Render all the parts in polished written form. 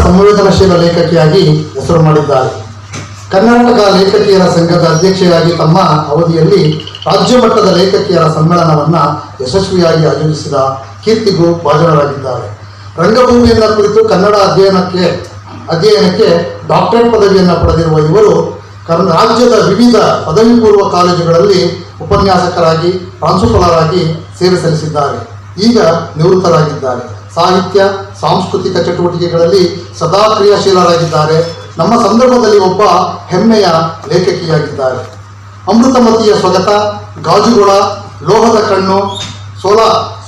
ಸಂವೇದನಶೀಲ ಲೇಖಕಿಯಾಗಿ ಹೆಸರು ಮಾಡಿದ್ದಾರೆ. ಕರ್ನಾಟಕ ಲೇಖಕಿಯರ ಸಂಘದ ಅಧ್ಯಕ್ಷೆಯಾಗಿ ತಮ್ಮ ಅವಧಿಯಲ್ಲಿ ರಾಜ್ಯ ಮಟ್ಟದ ಲೇಖಕಿಯರ ಸಮ್ಮೇಳನವನ್ನು ಯಶಸ್ವಿಯಾಗಿ ಆಯೋಜಿಸಿದ ಕೀರ್ತಿಗೂ ಭಾಜನರಾಗಿದ್ದಾರೆ. ರಂಗಭೂಮಿಯನ್ನ ಕುರಿತು ಕನ್ನಡ ಅಧ್ಯಯನಕ್ಕೆ ಡಾಕ್ಟರೇಟ್ ಪದವಿಯನ್ನು ಪಡೆದಿರುವ ಇವರು ರಾಜ್ಯದ ವಿವಿಧ ಪದವಿ ಪೂರ್ವ ಕಾಲೇಜುಗಳಲ್ಲಿ ಉಪನ್ಯಾಸಕರಾಗಿ ಪ್ರಾಂಶುಪಾಲರಾಗಿ ಸೇವೆ ಸಲ್ಲಿಸಿದ್ದಾರೆ. ಈಗ ನಿವೃತ್ತರಾಗಿದ್ದಾರೆ. ಸಾಹಿತ್ಯ ಸಾಂಸ್ಕೃತಿಕ ಚಟುವಟಿಕೆಗಳಲ್ಲಿ ಸದಾ ಕ್ರಿಯಾಶೀಲರಾಗಿದ್ದಾರೆ. ನಮ್ಮ ಸಂದರ್ಭದಲ್ಲಿ ಒಬ್ಬ ಹೆಮ್ಮೆಯ ಲೇಖಕಿಯಾಗಿದ್ದಾರೆ. ಅಮೃತಮತಿಯ ಸ್ವಗತ, ಗಾಜುಗೊಳ, ಲೋಹದ ಕಣ್ಣು,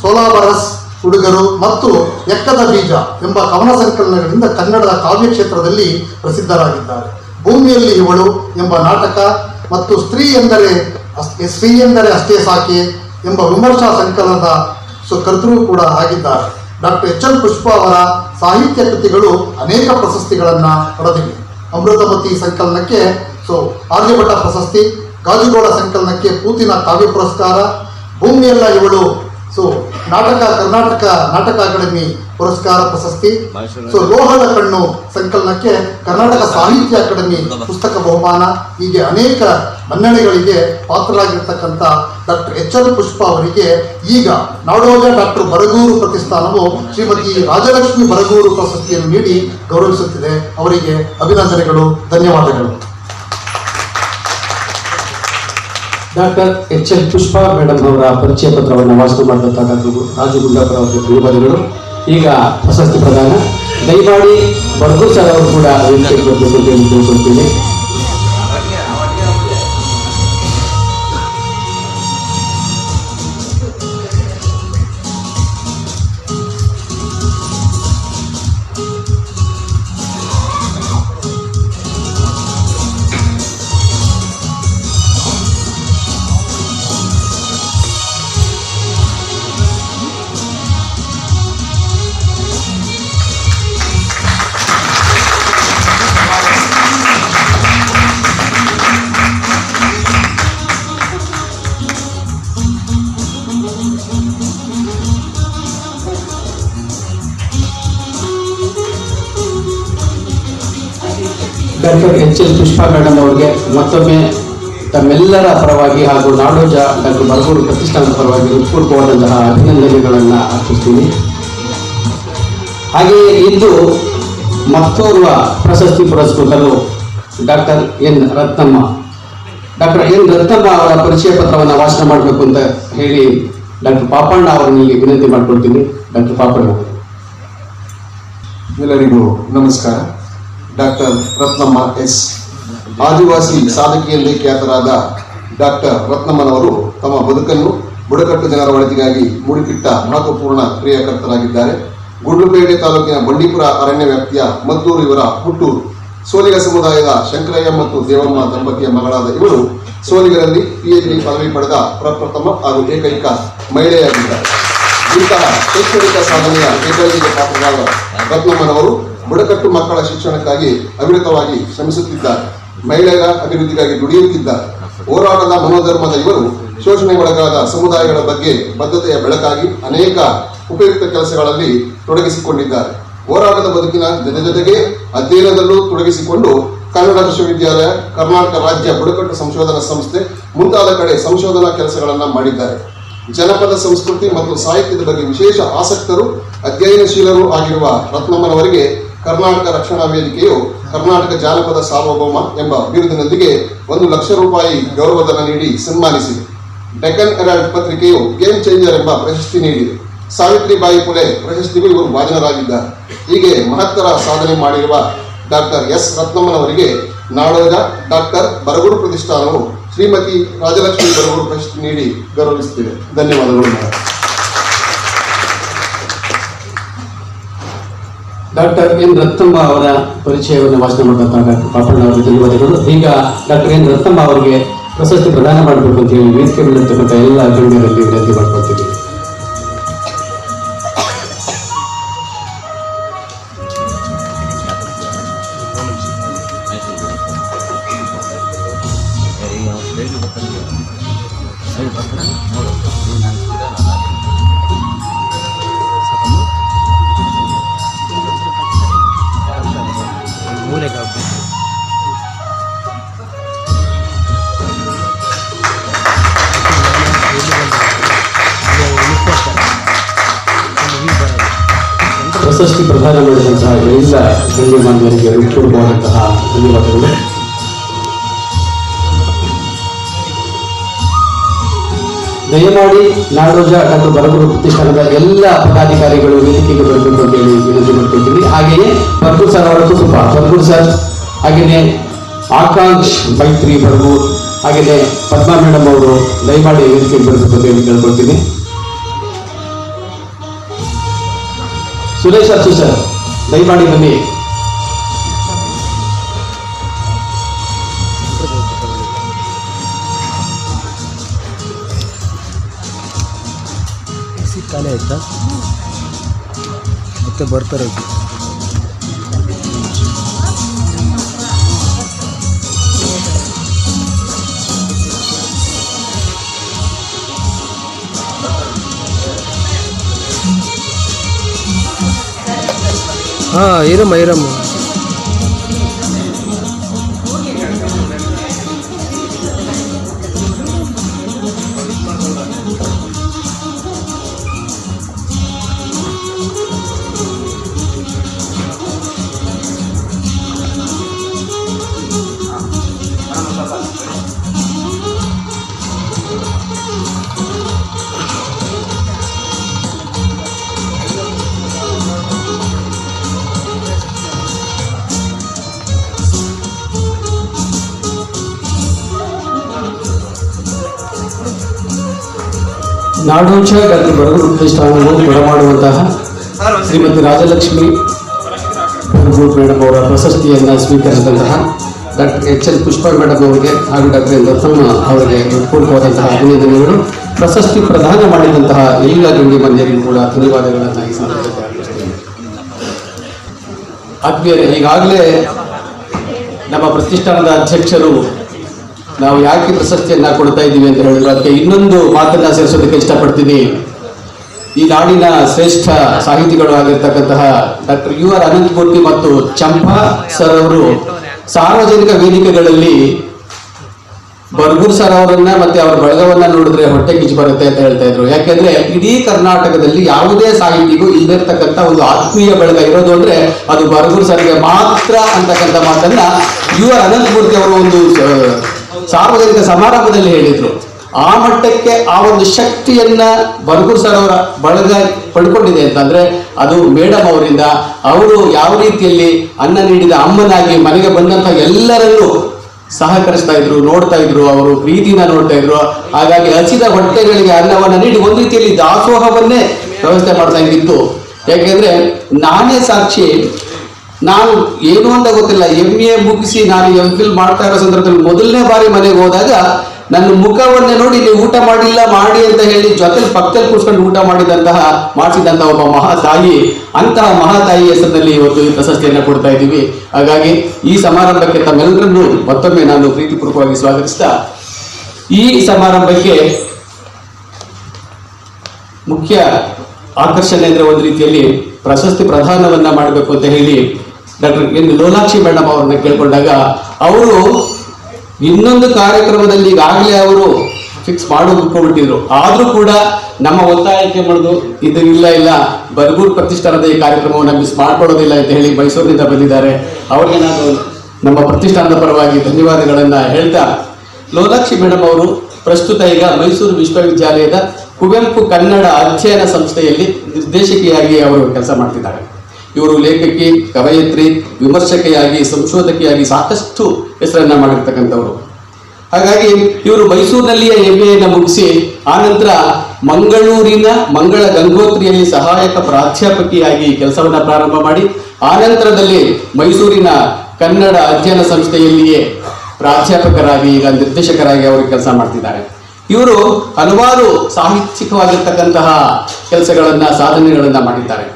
ಸೋಲಾಬರಸ್ ಹುಡುಗರು ಮತ್ತು ಎಕ್ಕದ ಬೀಜ ಎಂಬ ಕವನ ಸಂಕಲನಗಳಿಂದ ಕನ್ನಡದ ಕಾವ್ಯ ಕ್ಷೇತ್ರದಲ್ಲಿ ಪ್ರಸಿದ್ಧರಾಗಿದ್ದಾರೆ. ಭೂಮಿಯಲ್ಲಿ ಇವಳು ಎಂಬ ನಾಟಕ ಮತ್ತು ಸ್ತ್ರೀ ಎಂದರೆ ಅಷ್ಟೇ ಸಾಕೆ ಎಂಬ ವಿಮರ್ಶಾ ಸಂಕಲನದ ಕರ್ತೃ ಕೂಡ ಆಗಿದ್ದಾರೆ. ಡಾಕ್ಟರ್ ಎಚ್ ಎಲ್ ಪುಷ್ಪ ಅವರ ಸಾಹಿತ್ಯ ಕೃತಿಗಳು ಅನೇಕ ಪ್ರಶಸ್ತಿಗಳನ್ನು ಪಡೆದಿವೆ. ಅಮೃತಮತಿ ಸಂಕಲನಕ್ಕೆ ಆರ್ಯಭಟ ಪ್ರಶಸ್ತಿ, ಗಾಜುಗೋಳ ಸಂಕಲನಕ್ಕೆ ಪೂತಿನ ಕಾವ್ಯ ಪುರಸ್ಕಾರ, ಭೂಮಿಯಲ್ಲ ಇವಳು ಕರ್ನಾಟಕ ನಾಟಕ ಅಕಾಡೆಮಿ ಪುರಸ್ಕಾರ ಪ್ರಶಸ್ತಿ, ಲೋಹದ ಕಣ್ಣು ಸಂಕಲನಕ್ಕೆ ಕರ್ನಾಟಕ ಸಾಹಿತ್ಯ ಅಕಾಡೆಮಿ ಪುಸ್ತಕ ಬಹುಮಾನ, ಹೀಗೆ ಅನೇಕ ಮನ್ನಣೆಗಳಿಗೆ ಪಾತ್ರರಾಗಿರ್ತಕ್ಕಂಥ ಡಾಕ್ಟರ್ ಎಚ್ ಎಲ್ ಪುಷ್ಪ ಅವರಿಗೆ ಈಗ ನಾಡೋಜ ಡಾಕ್ಟರ್ ಬರಗೂರು ಪ್ರತಿಷ್ಠಾನವು ಶ್ರೀಮತಿ ರಾಜಲಕ್ಷ್ಮಿ ಬರಗೂರು ಪ್ರಶಸ್ತಿಯನ್ನು ನೀಡಿ ಗೌರವಿಸುತ್ತಿದೆ. ಅವರಿಗೆ ಅಭಿನಂದನೆಗಳು, ಧನ್ಯವಾದಗಳು. ಡಾಕ್ಟರ್ ಎಚ್ ಎಲ್ ಪುಷ್ಪ ಮೇಡಮ್ ಅವರ ಪರಿಚಯ ಪತ್ರವನ್ನು ವಾಚನ ಮಾಡಿದಂಥ ಡಾಕ್ಟರ್ ರಾಜು ಗುಂಡಾಪುರ ಅವರಿಗೆ ಧನ್ಯವಾದಗಳು. ಈಗ ಪ್ರಶಸ್ತಿ ಪ್ರದಾನ. ದಯಮಾಡಿ ಬರಗೂರು ಸರ್ ಅವರು ಕೂಡ ವೇದಿಕೆಗೆ ಬರಬೇಕು ಅಂತ ಹೇಳಿ ಕೇಳ್ಕೊಳ್ತೀನಿ. ಡಾಕ್ಟರ್ ಎಚ್ ಎಲ್ ಪುಷ್ಪ ಮೇಡಮ್ ಅವರಿಗೆ ಮತ್ತೊಮ್ಮೆ ತಮ್ಮೆಲ್ಲರ ಪರವಾಗಿ ಹಾಗೂ ನಾಡೋಜ ಡಾಕ್ಟರ್ ಬರಗೂರು ಪ್ರತಿಷ್ಠಾನದ ಪರವಾಗಿ ಹೃತ್ಪೂರ್ವಕವಾದಂತಹ ಅಭಿನಂದನೆಗಳನ್ನು ಅರ್ಪಿಸ್ತೀನಿ. ಹಾಗೆಯೇ ಇಂದು ಮತ್ತೋರ್ವ ಪ್ರಶಸ್ತಿ ಪುರಸ್ಕೃತರು doctor N Ratnamma. Doctor N Ratnamma ಅವರ ಪರಿಚಯ ಪತ್ರವನ್ನು ವಾಚನ ಮಾಡಬೇಕು ಅಂತ ಹೇಳಿ ಡಾಕ್ಟರ್ ಪಾಪಣ್ಣ ಅವರನ್ನು ಇಲ್ಲಿ ವಿನಂತಿ ಮಾಡಿಕೊಳ್ತೀನಿ. ಡಾಕ್ಟರ್ ಪಾಪಣ್ಣ. ಎಲ್ಲರಿಗೂ ನಮಸ್ಕಾರ. Doctor Ratnamma S. ಆದಿವಾಸಿ ಸಾಧಕಿಯಲ್ಲಿ ಖ್ಯಾತರಾದ ಡಾಕ್ಟರ್ ರತ್ನಮ್ಮನವರು ತಮ್ಮ ಬದುಕನ್ನು ಬುಡಕಟ್ಟು ಜನರ ಒಳಿತಿಗಾಗಿ ಮುಡಿಪಿಟ್ಟ ಮಹತ್ವಪೂರ್ಣ ಕ್ರಿಯಾಕರ್ತರಾಗಿದ್ದಾರೆ. ಗುಂಡ್ಲುಪೇಟೆ ತಾಲೂಕಿನ ಬಂಡೀಪುರ ಅರಣ್ಯ ವ್ಯಾಪ್ತಿಯ ಮದ್ದೂರು ಇವರ ಹುಟ್ಟೂರು. ಸೋಲಿಗ ಸಮುದಾಯದ ಶಂಕರಯ್ಯ ಮತ್ತು ದೇವಮ್ಮ ದಂಪತಿಯ ಮಗಳಾದ ಇವರು ಸೋಲಿಗರಲ್ಲಿ PhD ಪದವಿ ಪಡೆದ ಪ್ರಪ್ರಥಮ ಹಾಗೂ ಏಕೈಕ ಮಹಿಳೆಯಾಗಿದ್ದಾರೆ. ಇಂತಹ ಶೈಕ್ಷಣಿಕ ಸಾಧನೆಯ ಏಕೈಕ ಪಾತ್ರರಾದ ರತ್ನಮ್ಮನವರು ಬುಡಕಟ್ಟು ಮಕ್ಕಳ ಶಿಕ್ಷಣಕ್ಕಾಗಿ ಅವಿರತವಾಗಿ ಶ್ರಮಿಸುತ್ತಿದ್ದಾರೆ. ಮಹಿಳೆಯರ ಅಭಿವೃದ್ಧಿಗಾಗಿ ದುಡಿಯುತ್ತಿದ್ದಾರೆ. ಹೋರಾಟದ ಮನೋಧರ್ಮದ ಇವರು ಶೋಷಣೆಗೊಳಗಾದ ಸಮುದಾಯಗಳ ಬಗ್ಗೆ ಬದ್ಧತೆಯ ಬೆಳಕಾಗಿ ಅನೇಕ ಉಪಯುಕ್ತ ಕೆಲಸಗಳಲ್ಲಿ ತೊಡಗಿಸಿಕೊಂಡಿದ್ದಾರೆ. ಹೋರಾಟದ ಬದುಕಿನ ಜೊತೆಗೆ ಅಧ್ಯಯನದಲ್ಲೂ ತೊಡಗಿಸಿಕೊಂಡು ಕನ್ನಡ ವಿಶ್ವವಿದ್ಯಾಲಯ, ಕರ್ನಾಟಕ ರಾಜ್ಯ ಬುಡಕಟ್ಟು ಸಂಶೋಧನಾ ಸಂಸ್ಥೆ ಮುಂತಾದ ಕಡೆ ಸಂಶೋಧನಾ ಕೆಲಸಗಳನ್ನು ಮಾಡಿದ್ದಾರೆ. ಜನಪದ ಸಂಸ್ಕೃತಿ ಮತ್ತು ಸಾಹಿತ್ಯದ ಬಗ್ಗೆ ವಿಶೇಷ ಆಸಕ್ತರು, ಅಧ್ಯಯನಶೀಲರು ಆಗಿರುವ ರತ್ನಮ್ಮನವರಿಗೆ ಕರ್ನಾಟಕ ರಕ್ಷಣಾ ವೇದಿಕೆಯು ಕರ್ನಾಟಕ ಜಾನಪದ ಸಾರ್ವಭೌಮ ಎಂಬ ಬಿರುದಿನೊಂದಿಗೆ 1 ಲಕ್ಷ ರೂಪಾಯಿ ಗೌರವಧನ ನೀಡಿ ಸನ್ಮಾನಿಸಿದೆ. ಡೆಕ್ಕನ್ ಹೆರಾಲ್ಡ್ ಪತ್ರಿಕೆಯು ಗೇಮ್ ಚೇಂಜರ್ ಎಂಬ ಪ್ರಶಸ್ತಿ ನೀಡಿದೆ. ಸಾವಿತ್ರಿಬಾಯಿ ಫುಲೆ ಪ್ರಶಸ್ತಿಗೂ ಇವರು ಭಾಜನರಾಗಿದ್ದಾರೆ. ಹೀಗೆ ಮಹತ್ತರ ಸಾಧನೆ ಮಾಡಿರುವ ಡಾಕ್ಟರ್ ಎಸ್ ರತ್ನಮ್ಮನವರಿಗೆ ನಾಡೋಜ ಡಾಕ್ಟರ್ ಬರಗೂರು ಪ್ರತಿಷ್ಠಾನವು ಶ್ರೀಮತಿ ರಾಜಲಕ್ಷ್ಮಿ ಬರಗೂರು ಪ್ರಶಸ್ತಿ ನೀಡಿ ಗೌರವಿಸುತ್ತಿದೆ. ಧನ್ಯವಾದಗಳು. ಡಾಕ್ಟರ್ ಎನ್ ರತ್ನಮ್ಮ ಅವರ ಪರಿಚಯವನ್ನು ವಾಚನ ಮಾಡಿದಂತಹ ಡಾಕ್ಟರ್ ಪಾಪಣ್ಣ ಅವರಿಗೆ ಧನ್ಯವಾದಗಳು. ಈಗ ಡಾಕ್ಟರ್ ಎನ್ ರತ್ನಮ್ಮ ಅವರಿಗೆ ಪ್ರಶಸ್ತಿ ಪ್ರದಾನ ಮಾಡಬೇಕು ಅಂತ ಹೇಳಿ ವೇದಿಕೆ ಮೇಲಿರ್ತಕ್ಕಂಥ ಎಲ್ಲ ಗಣ್ಯರಲ್ಲಿ ವಿನಂತಿ ಮಾಡ್ಕೊಳ್ತೀವಿ. ಪ್ರಶಸ್ತಿ ಪ್ರದಾನ ಮಾಡಿದಂತಹ ಎಲ್ಲ ಗಣ್ಯಮಾನ್ಯರಿಗೆ ಹೃತ್ಪೂರ್ವವಾದಂತಹ ಧನ್ಯವಾದಗಳು. ದಯಮಾಡಿ ನಾಡೋಜ ಡಾಕ್ಟರ್ ಬರಗೂರು ಪ್ರತಿಷ್ಠಾನದ ಎಲ್ಲ ಪದಾಧಿಕಾರಿಗಳು ವೇದಿಕೆಗೆ ಬರಬೇಕು ಅಂತ ಹೇಳಿ ವಿನಂತಿ ಮಾಡ್ತಿದ್ದೀನಿ. ಹಾಗೆಯೇ ಬರ್ಗೂರ್ ಸರ್ ಅವರ ಕುಟುಂಬ, ಬರ್ಗೂರ್ ಸರ್, ಹಾಗೆಯೇ ಆಕಾಂಕ್ಷ್ ಮೈತ್ರಿ ಬರಗೂರ್, ಹಾಗೆಯೇ ಪದ್ಮಾ ಮೇಡಮ್ ಅವರು ದಯಮಾಡಿ ವೇದಿಕೆಗೆ ಬರಬೇಕು ಅಂತ ಹೇಳಿ ಕೇಳ್ಕೊಳ್ತೀನಿ. ಸುರೇಶ್ ಅರ್ಚಿ ಸರ್ ದಯಮಾಡಿ ಬನ್ನಿ. ಖಾಲಿ ಆಯ್ತಾ ಮತ್ತೆ ಬರ್ತಾರೆ. ಹಾಂ ಇರಮ್ಮ ಇರಮ್ಮ. ನಾಡೋಜ ಡಾಕ್ಟರ್ ಬರಗೂರು ಪ್ರತಿಷ್ಠಾನವನ್ನು ಬರಮಾಡುವಂತಹ ಶ್ರೀಮತಿ ರಾಜಲಕ್ಷ್ಮಿ ಬರಗೂರು ಮೇಡಮ್ ಅವರ ಪ್ರಶಸ್ತಿಯನ್ನು ಸ್ವೀಕರಿಸಿದಂತಹ ಡಾಕ್ಟರ್ ಎಚ್.ಎಲ್. ಪುಷ್ಪ ಮೇಡಮ್ ಅವರಿಗೆ ಹಾಗೂ ಡಾಕ್ಟರ್ ಎನ್. ರತ್ನಮ್ಮ ಅವರಿಗೆ ಹೃತ್ಪೂರ್ವಕವಾದಂತಹ ಅಭಿನಂದನೆಗಳು. ಪ್ರಶಸ್ತಿ ಪ್ರದಾನ ಮಾಡಿದಂತಹ ಎಲ್ಲ ಗಣ್ಯಮಾನ್ಯರಿಗೂ ಕೂಡ ಧನ್ಯವಾದಗಳನ್ನು ಈ ಸಂದರ್ಭದಲ್ಲಿ ಅರ್ಪಿಸುತ್ತೇನೆ. ಆತ್ಮೀಯರೇ, ಈಗಾಗಲೇ ನಮ್ಮ ಪ್ರತಿಷ್ಠಾನದ ಅಧ್ಯಕ್ಷರು ನಾವು ಯಾಕೆ ಪ್ರಶಸ್ತಿಯನ್ನ ಕೊಡ್ತಾ ಇದ್ದೀವಿ ಅಂತ ಹೇಳಿದ್ರು, ಅದಕ್ಕೆ ಇನ್ನೊಂದು ಮಾತನ್ನ ಸೇರಿಸೋದಕ್ಕೆ ಇಷ್ಟಪಡ್ತೀನಿ. ಈ ನಾಡಿನ ಶ್ರೇಷ್ಠ ಸಾಹಿತಿಗಳು ಆಗಿರ್ತಕ್ಕಂತಹ ಡಾಕ್ಟರ್ ಯು.ಆರ್. ಅನಂತಮೂರ್ತಿ ಮತ್ತು ಚಂಪಾ ಸರ್ ಅವರು ಸಾರ್ವಜನಿಕ ವೇದಿಕೆಗಳಲ್ಲಿ ಬರ್ಗೂರ್ ಸರ್ ಅವರನ್ನ ಮತ್ತೆ ಅವರ ಬಳಗವನ್ನ ನೋಡಿದ್ರೆ ಹೊಟ್ಟೆ ಕಿಚ್ಚು ಬರುತ್ತೆ ಅಂತ ಹೇಳ್ತಾ ಇದ್ರು. ಯಾಕೆಂದ್ರೆ ಇಡೀ ಕರ್ನಾಟಕದಲ್ಲಿ ಯಾವುದೇ ಸಾಹಿತಿಗೂ ಇಲ್ಲಿರ್ತಕ್ಕಂಥ ಒಂದು ಆತ್ಮೀಯ ಬಳಗ ಇರೋದು ಅಂದ್ರೆ ಅದು ಬರ್ಗೂರ್ ಸರ್ಗೆ ಮಾತ್ರ ಅಂತಕ್ಕಂಥ ಮಾತನ್ನ ಯು.ಆರ್. ಅನಂತಮೂರ್ತಿ ಅವರು ಒಂದು ಸಾರ್ವಜನಿಕ ಸಮಾರಂಭದಲ್ಲಿ ಹೇಳಿದ್ರು. ಆ ಮಟ್ಟಕ್ಕೆ ಆ ಒಂದು ಶಕ್ತಿಯನ್ನ ಬರ್ಗೂರ್ ಸರ್ ಅವರ ಬಳಗ ಪಡ್ಕೊಂಡಿದೆ ಅಂತಂದ್ರೆ ಅದು ಮೇಡಮ್ ಅವರಿಂದ. ಅವರು ಯಾವ ರೀತಿಯಲ್ಲಿ ಅನ್ನ ನೀಡಿದ ಅಮ್ಮನಾಗಿ ಮನೆಗೆ ಬಂದಂತ ಎಲ್ಲರನ್ನೂ ಸಹಕರಿಸ್ತಾ ಇದ್ರು, ನೋಡ್ತಾ ಇದ್ರು, ಅವರು ಪ್ರೀತಿನ ನೋಡ್ತಾ ಇದ್ರು. ಹಾಗಾಗಿ ಹಸಿದ ಹೊಟ್ಟೆಗಳಿಗೆ ಅನ್ನವನ್ನ ನೀಡಿ ಒಂದು ರೀತಿಯಲ್ಲಿ ದಾಸೋಹವನ್ನೇ ವ್ಯವಸ್ಥೆ ಮಾಡ್ತಾ ಇದ್ದಿತ್ತು. ಯಾಕೆಂದ್ರೆ ನಾನೇ ಸಾಕ್ಷಿ. ನಾನು ಏನು ಅಂತ ಗೊತ್ತಿಲ್ಲ, MA ಮುಗಿಸಿ ನಾನು MPhil ಮಾಡ್ತಾ ಇರೋ ಸಂದರ್ಭದಲ್ಲಿ ಮೊದಲನೇ ಬಾರಿ ಮನೆಗೆ ಹೋದಾಗ ನನ್ನ ಮುಖವನ್ನೇ ನೋಡಿ ನೀವು ಊಟ ಮಾಡಿಲ್ಲ ಮಾಡಿ ಅಂತ ಹೇಳಿ ಜೊತೆಲಿ ಪಕ್ಕದಲ್ಲಿ ಕೂರ್ಸ್ಕೊಂಡು ಊಟ ಮಾಡಿಸಿದಂತಹ ಒಬ್ಬ ಮಹಾತಾಯಿ, ಅಂತಹ ಮಹಾತಾಯಿ ಹೆಸರಿನಲ್ಲಿ ಇವತ್ತು ಈ ಪ್ರಶಸ್ತಿಯನ್ನು ಕೊಡ್ತಾ ಇದ್ದೀವಿ. ಹಾಗಾಗಿ ಈ ಸಮಾರಂಭಕ್ಕೆ ತಮ್ಮೆಲ್ಲರನ್ನು ಮತ್ತೊಮ್ಮೆ ನಾನು ಪ್ರೀತಿಪೂರ್ವಕವಾಗಿ ಸ್ವಾಗತಿಸ್ತಾ, ಈ ಸಮಾರಂಭಕ್ಕೆ ಮುಖ್ಯ ಆಕರ್ಷಣೆ ಅಂದ್ರೆ ಒಂದು ರೀತಿಯಲ್ಲಿ ಪ್ರಶಸ್ತಿ ಪ್ರದಾನವನ್ನ ಮಾಡಬೇಕು ಅಂತ ಹೇಳಿ ಡಾಕ್ಟರ್ ಎನ್. ಲೋಲಾಕ್ಷಿ ಮೇಡಮ್ ಅವ್ರನ್ನ ಕೇಳ್ಕೊಂಡಾಗ ಅವರು ಇನ್ನೊಂದು ಕಾರ್ಯಕ್ರಮದಲ್ಲಿ ಈಗಾಗಲೇ ಅವರು ಫಿಕ್ಸ್ ಮಾಡೋದ್ಬಿಟ್ಟಿದ್ರು. ಆದ್ರೂ ಕೂಡ ನಮ್ಮ ಒತ್ತಾಯಕ್ಕೆ ಮಾಡಿದ್ರು, ಇದು ಇಲ್ಲ ಬರ್ಗೂರ್ ಪ್ರತಿಷ್ಠಾನದ ಈ ಕಾರ್ಯಕ್ರಮವನ್ನು ಮಿಸ್ ಮಾಡ್ಕೊಡೋದಿಲ್ಲ ಅಂತ ಹೇಳಿ ಮೈಸೂರಿನಿಂದ ಬಂದಿದ್ದಾರೆ. ಅವರಿಗೆ ನಾನು ನಮ್ಮ ಪ್ರತಿಷ್ಠಾನದ ಪರವಾಗಿ ಧನ್ಯವಾದಗಳನ್ನ ಹೇಳ್ತಾ, ಲೋಲಾಕ್ಷಿ ಮೇಡಮ್ ಅವರು ಪ್ರಸ್ತುತ ಈಗ ಮೈಸೂರು ವಿಶ್ವವಿದ್ಯಾಲಯದ ಕುವೆಂಪು ಕನ್ನಡ ಅಧ್ಯಯನ ಸಂಸ್ಥೆಯಲ್ಲಿ ನಿರ್ದೇಶಕಿಯಾಗಿ ಅವರು ಕೆಲಸ ಮಾಡ್ತಿದ್ದಾರೆ. ಇವರು ಲೇಖಕಿ, ಕವಯತ್ರಿ, ವಿಮರ್ಶಕೆಯಾಗಿ, ಸಂಶೋಧಕಿಯಾಗಿ ಸಾಕಷ್ಟು ಹೆಸರನ್ನ ಮಾಡಿರ್ತಕ್ಕಂಥವ್ರು. ಹಾಗಾಗಿ ಇವರು ಮೈಸೂರಿನಲ್ಲಿಯೇ MA ಮುಗಿಸಿ ಆನಂತರ ಮಂಗಳೂರಿನ ಮಂಗಳ ಗಂಗೋತ್ರಿಯಲ್ಲಿ ಸಹಾಯಕ ಪ್ರಾಧ್ಯಾಪಕಿಯಾಗಿ ಕೆಲಸವನ್ನ ಪ್ರಾರಂಭ ಮಾಡಿ ಆನಂತರದಲ್ಲಿ ಮೈಸೂರಿನ ಕನ್ನಡ ಅಧ್ಯಯನ ಸಂಸ್ಥೆಯಲ್ಲಿಯೇ ಪ್ರಾಧ್ಯಾಪಕರಾಗಿ ಈಗ ನಿರ್ದೇಶಕರಾಗಿ ಅವರು ಕೆಲಸ ಮಾಡ್ತಿದ್ದಾರೆ. ಇವರು ಹಲವಾರು ಸಾಹಿತ್ಯಿಕವಾಗಿರ್ತಕ್ಕಂತಹ ಕೆಲಸಗಳನ್ನ, ಸಾಧನೆಗಳನ್ನ ಮಾಡಿದ್ದಾರೆ.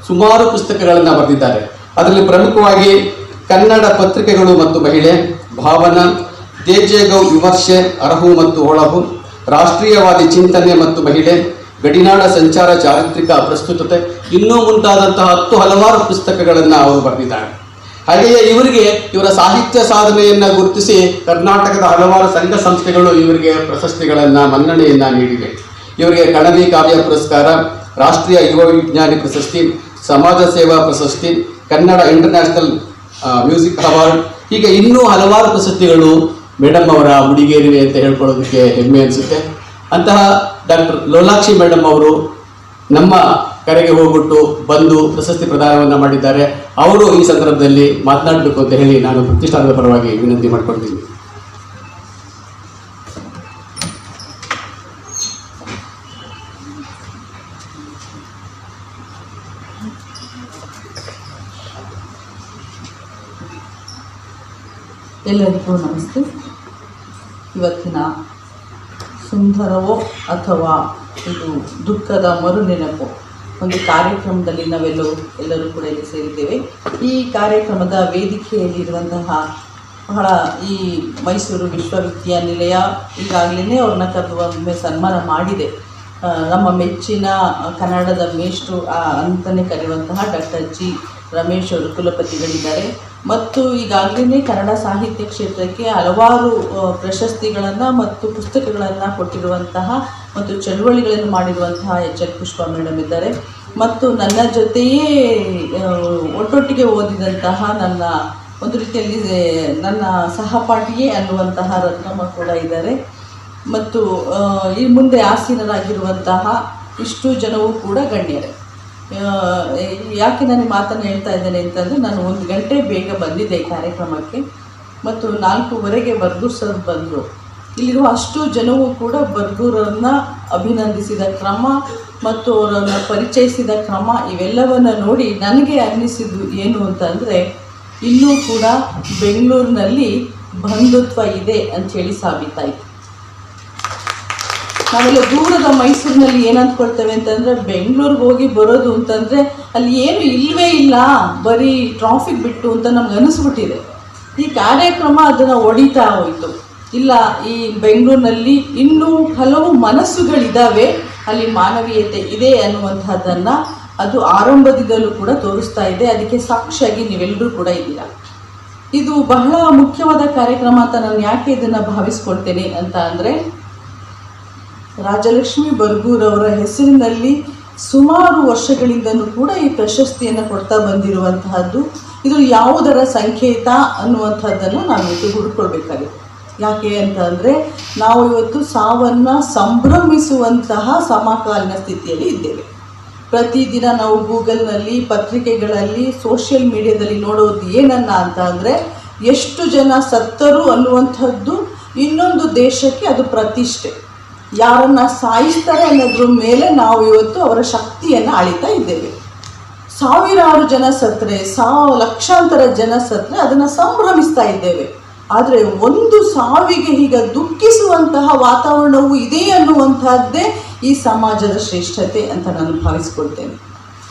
ಸುಮಾರು ಪುಸ್ತಕಗಳನ್ನ ಬರೆದಿದ್ದಾರೆ. ಅದರಲ್ಲಿ ಪ್ರಮುಖವಾಗಿ ಕನ್ನಡ ಪತ್ರಿಕೆಗಳು ಮತ್ತು ಮಹಿಳೆ, ಭಾವನಾ, ದೇಜೇಗೌ ವಿಮರ್ಶೆ, ಅರಹು ಮತ್ತು ಹೊಳಹು, ರಾಷ್ಟ್ರೀಯವಾದಿ ಚಿಂತನೆ ಮತ್ತು ಮಹಿಳೆ, ಗಡಿನಾಡ ಸಂಚಾರ, ಚಾರಿತ್ರಿಕ ಪ್ರಸ್ತುತತೆ, ಇನ್ನೂ ಮುಂತಾದಂತಹ ಹಲವಾರು ಪುಸ್ತಕಗಳನ್ನ ಅವರು ಬರೆದಿದ್ದಾರೆ. ಹಾಗೆಯೇ ಇವರಿಗೆ ಇವರ ಸಾಹಿತ್ಯ ಸಾಧನೆಯನ್ನ ಗುರುತಿಸಿ ಕರ್ನಾಟಕದ ಹಲವಾರು ಸಂಘ ಸಂಸ್ಥೆಗಳು ಇವರಿಗೆ ಪ್ರಶಸ್ತಿಗಳನ್ನ, ಮನ್ನಣೆಯನ್ನ ನೀಡಿವೆ. ಇವರಿಗೆ ಕಣವಿ ಕಾವ್ಯ ಪುರಸ್ಕಾರ, ರಾಷ್ಟ್ರೀಯ ಯುವ ವಿಜ್ಞಾನಿ ಪ್ರಶಸ್ತಿ, ಸಮಾಜ ಸೇವಾ ಪ್ರಶಸ್ತಿ, ಕನ್ನಡ ಇಂಟರ್ನ್ಯಾಷನಲ್ ಮ್ಯೂಸಿಕ್ ಅವಾರ್ಡ್, ಹೀಗೆ ಇನ್ನೂ ಹಲವಾರು ಪ್ರಶಸ್ತಿಗಳು ಮೇಡಮ್ ಅವರ ಮುಡಿಗೇರಿವೆ ಅಂತ ಹೇಳ್ಕೊಳ್ಳೋದಕ್ಕೆ ಹೆಮ್ಮೆ ಅನಿಸುತ್ತೆ. ಅಂತಹ ಡಾಕ್ಟರ್ ಲೋಲಾಕ್ಷಿ ಮೇಡಮ್ ಅವರು ನಮ್ಮ ಕರೆಗೆ ಹೋಗ್ಬಿಟ್ಟು ಬಂದು ಪ್ರಶಸ್ತಿ ಪ್ರದಾನವನ್ನು ಮಾಡಿದ್ದಾರೆ. ಅವರು ಈ ಸಂದರ್ಭದಲ್ಲಿ ಮಾತನಾಡಬೇಕು ಅಂತ ಹೇಳಿ ನಾನು ಪ್ರತಿಷ್ಠಾನದ ಪರವಾಗಿ ವಿನಂತಿ ಮಾಡಿಕೊಳ್ತೀನಿ. ಎಲ್ಲರಿಗೂ ನಮಸ್ತೆ. ಇವತ್ತಿನ ಸುಂದರವೋ ಅಥವಾ ಇದು ದುಃಖದ ಮರುನೆನಪು ಒಂದು ಕಾರ್ಯಕ್ರಮದಲ್ಲಿ ಎಲ್ಲರೂ ಕೂಡ ಇಲ್ಲಿ ಸೇರಿದ್ದೇವೆ. ಈ ಕಾರ್ಯಕ್ರಮದ ವೇದಿಕೆಯಲ್ಲಿರುವಂತಹ ಬಹಳ ಈ ಮೈಸೂರು ವಿಶ್ವವಿದ್ಯಾನಿಲಯ ಈಗಾಗಲೇ ಅವ್ರನ್ನ ಕರೆದು ಒಮ್ಮೆ ಸನ್ಮಾನ ಮಾಡಿದೆ. ನಮ್ಮ ಮೆಚ್ಚಿನ ಕನ್ನಡದ ಮೇಷ್ಟ್ರು ಅಂತಲೇ ಕರೆಯುವಂತಹ ಡಾಕ್ಟರ್ ಜಿ ರಮೇಶ್ ಅವರು ಕುಲಪತಿಗಳಿದ್ದಾರೆ. ಮತ್ತು ಈಗಾಗಲೇ ಕನ್ನಡ ಸಾಹಿತ್ಯ ಕ್ಷೇತ್ರಕ್ಕೆ ಹಲವಾರು ಪ್ರಶಸ್ತಿಗಳನ್ನು ಮತ್ತು ಪುಸ್ತಕಗಳನ್ನು ಕೊಟ್ಟಿರುವಂತಹ ಮತ್ತು ಚಳುವಳಿಗಳನ್ನು ಮಾಡಿರುವಂತಹ ಎಚ್.ಎಲ್. ಪುಷ್ಪ ಮೇಡಮ್ ಇದ್ದಾರೆ. ಮತ್ತು ನನ್ನ ಜೊತೆಯೇ ಒಟ್ಟೊಟ್ಟಿಗೆ ಓದಿದಂತಹ ನನ್ನ ಒಂದು ರೀತಿಯಲ್ಲಿ ನನ್ನ ಸಹಪಾಠಿಯೇ ಅನ್ನುವಂತಹ ರತ್ನಮ್ಮ ಕೂಡ ಇದ್ದಾರೆ. ಮತ್ತು ಈ ಮುಂದೆ ಆಸೀನರಾಗಿರುವಂತಹ ಇಷ್ಟು ಜನವೂ ಕೂಡ ಗಣ್ಯರೇ. ಯಾಕೆ ನಾನು ಮಾತನ್ನು ಹೇಳ್ತಾ ಇದ್ದೇನೆ ಅಂತಂದರೆ, ನಾನು 1 ಗಂಟೆ ಬೇಗ ಬಂದಿದ್ದೆ ಈ ಕಾರ್ಯಕ್ರಮಕ್ಕೆ ಮತ್ತು 4:15 ಬರ್ಗೂರ್ ಸರ್ ಬಂದರು. ಇಲ್ಲಿರುವ ಅಷ್ಟು ಜನವೂ ಕೂಡ ಬರ್ಗೂರನ್ನ ಅಭಿನಂದಿಸಿದ ಕ್ರಮ ಮತ್ತು ಅವರನ್ನು ಪರಿಚಯಿಸಿದ ಕ್ರಮ ಇವೆಲ್ಲವನ್ನು ನೋಡಿ ನನಗೆ ಅನ್ನಿಸಿದ್ದು ಏನು ಅಂತಂದರೆ, ಇನ್ನೂ ಕೂಡ ಬೆಂಗಳೂರಿನಲ್ಲಿ ಬಂಧುತ್ವ ಇದೆ ಅಂಥೇಳಿ ಸಾಬೀತಾಯಿತು. ನಾವೆಲ್ಲ ದೂರದ ಮೈಸೂರಿನಲ್ಲಿ ಏನು ಅಂದ್ಕೊಳ್ತೇವೆ ಅಂತಂದರೆ, ಬೆಂಗಳೂರಿಗೆ ಹೋಗಿ ಬರೋದು ಅಂತಂದರೆ ಅಲ್ಲಿ ಏನು ಇಲ್ಲವೇ ಇಲ್ಲ, ಬರೀ ಟ್ರಾಫಿಕ್ ಬಿಟ್ಟು ಅಂತ ನಮ್ಗೆ ಅನಿಸ್ಬಿಟ್ಟಿದೆ. ಈ ಕಾರ್ಯಕ್ರಮ ಅದನ್ನು ಒಡಿತಾ ಹೋಯಿತು. ಇಲ್ಲ, ಈ ಬೆಂಗಳೂರಿನಲ್ಲಿ ಇನ್ನೂ ಹಲವು ಮನಸ್ಸುಗಳಿದ್ದಾವೆ, ಅಲ್ಲಿ ಮಾನವೀಯತೆ ಇದೆ ಅನ್ನುವಂಥದ್ದನ್ನು ಅದು ಆರಂಭದಿಂದಲೂ ಕೂಡ ತೋರಿಸ್ತಾ ಇದೆ. ಅದಕ್ಕೆ ಸಾಕ್ಷಿಯಾಗಿ ನೀವೆಲ್ಲರೂ ಕೂಡ ಇದ್ದೀರಾ. ಇದು ಬಹಳ ಮುಖ್ಯವಾದ ಕಾರ್ಯಕ್ರಮ ಅಂತ ನಾನು ಯಾಕೆ ಇದನ್ನು ಭಾವಿಸ್ಕೊಳ್ತೇನೆ ಅಂತ ಅಂದರೆ, ರಾಜಲಕ್ಷ್ಮಿ ಬರ್ಗೂರ್ ಅವರ ಹೆಸರಿನಲ್ಲಿ ಸುಮಾರು ವರ್ಷಗಳಿಂದಲೂ ಕೂಡ ಈ ಪ್ರಶಸ್ತಿಯನ್ನು ಕೊಡ್ತಾ ಬಂದಿರುವಂತಹದ್ದು. ಇದು ಯಾವುದರ ಸಂಕೇತ ಅನ್ನುವಂಥದ್ದನ್ನು ನಾವು ಇವತ್ತು ಹುಡುಕೊಳ್ಬೇಕಾಗಿದೆ. ಯಾಕೆ ಅಂತ ಅಂದರೆ, ನಾವು ಇವತ್ತು ಸಾವನ್ನು ಸಂಭ್ರಮಿಸುವಂತಹ ಸಮಕಾಲೀನ ಸ್ಥಿತಿಯಲ್ಲಿ ಇದ್ದೇವೆ. ಪ್ರತಿದಿನ ನಾವು ಗೂಗಲ್ನಲ್ಲಿ, ಪತ್ರಿಕೆಗಳಲ್ಲಿ, ಸೋಷಿಯಲ್ ಮೀಡಿಯಾದಲ್ಲಿ ನೋಡೋದು ಏನನ್ನ ಅಂತ ಅಂದರೆ, ಎಷ್ಟು ಜನ ಸತ್ತರು ಅನ್ನುವಂಥದ್ದು ಇನ್ನೊಂದು ದೇಶಕ್ಕೆ ಅದು ಪ್ರತಿಷ್ಠೆ. ಯಾರನ್ನು ಸಾಯಿಸ್ತಾರೆ ಅನ್ನೋದ್ರ ಮೇಲೆ ನಾವು ಇವತ್ತು ಅವರ ಶಕ್ತಿಯನ್ನು ಅಳಿತಾ ಇದ್ದೇವೆ. ಸಾವಿರಾರು ಜನ ಸತ್ತರೆ, ಲಕ್ಷಾಂತರ ಜನ ಸತ್ತರೆ ಅದನ್ನು ಸಂಭ್ರಮಿಸ್ತಾ ಇದ್ದೇವೆ. ಆದರೆ ಒಂದು ಸಾವಿಗೆ ಹೀಗೆ ದುಃಖಿಸುವಂತಹ ವಾತಾವರಣವು ಇದೆ ಅನ್ನುವಂಥದ್ದೇ ಈ ಸಮಾಜದ ಶ್ರೇಷ್ಠತೆ ಅಂತ ನಾನು ಭಾವಿಸ್ಕೊಳ್ತೇನೆ.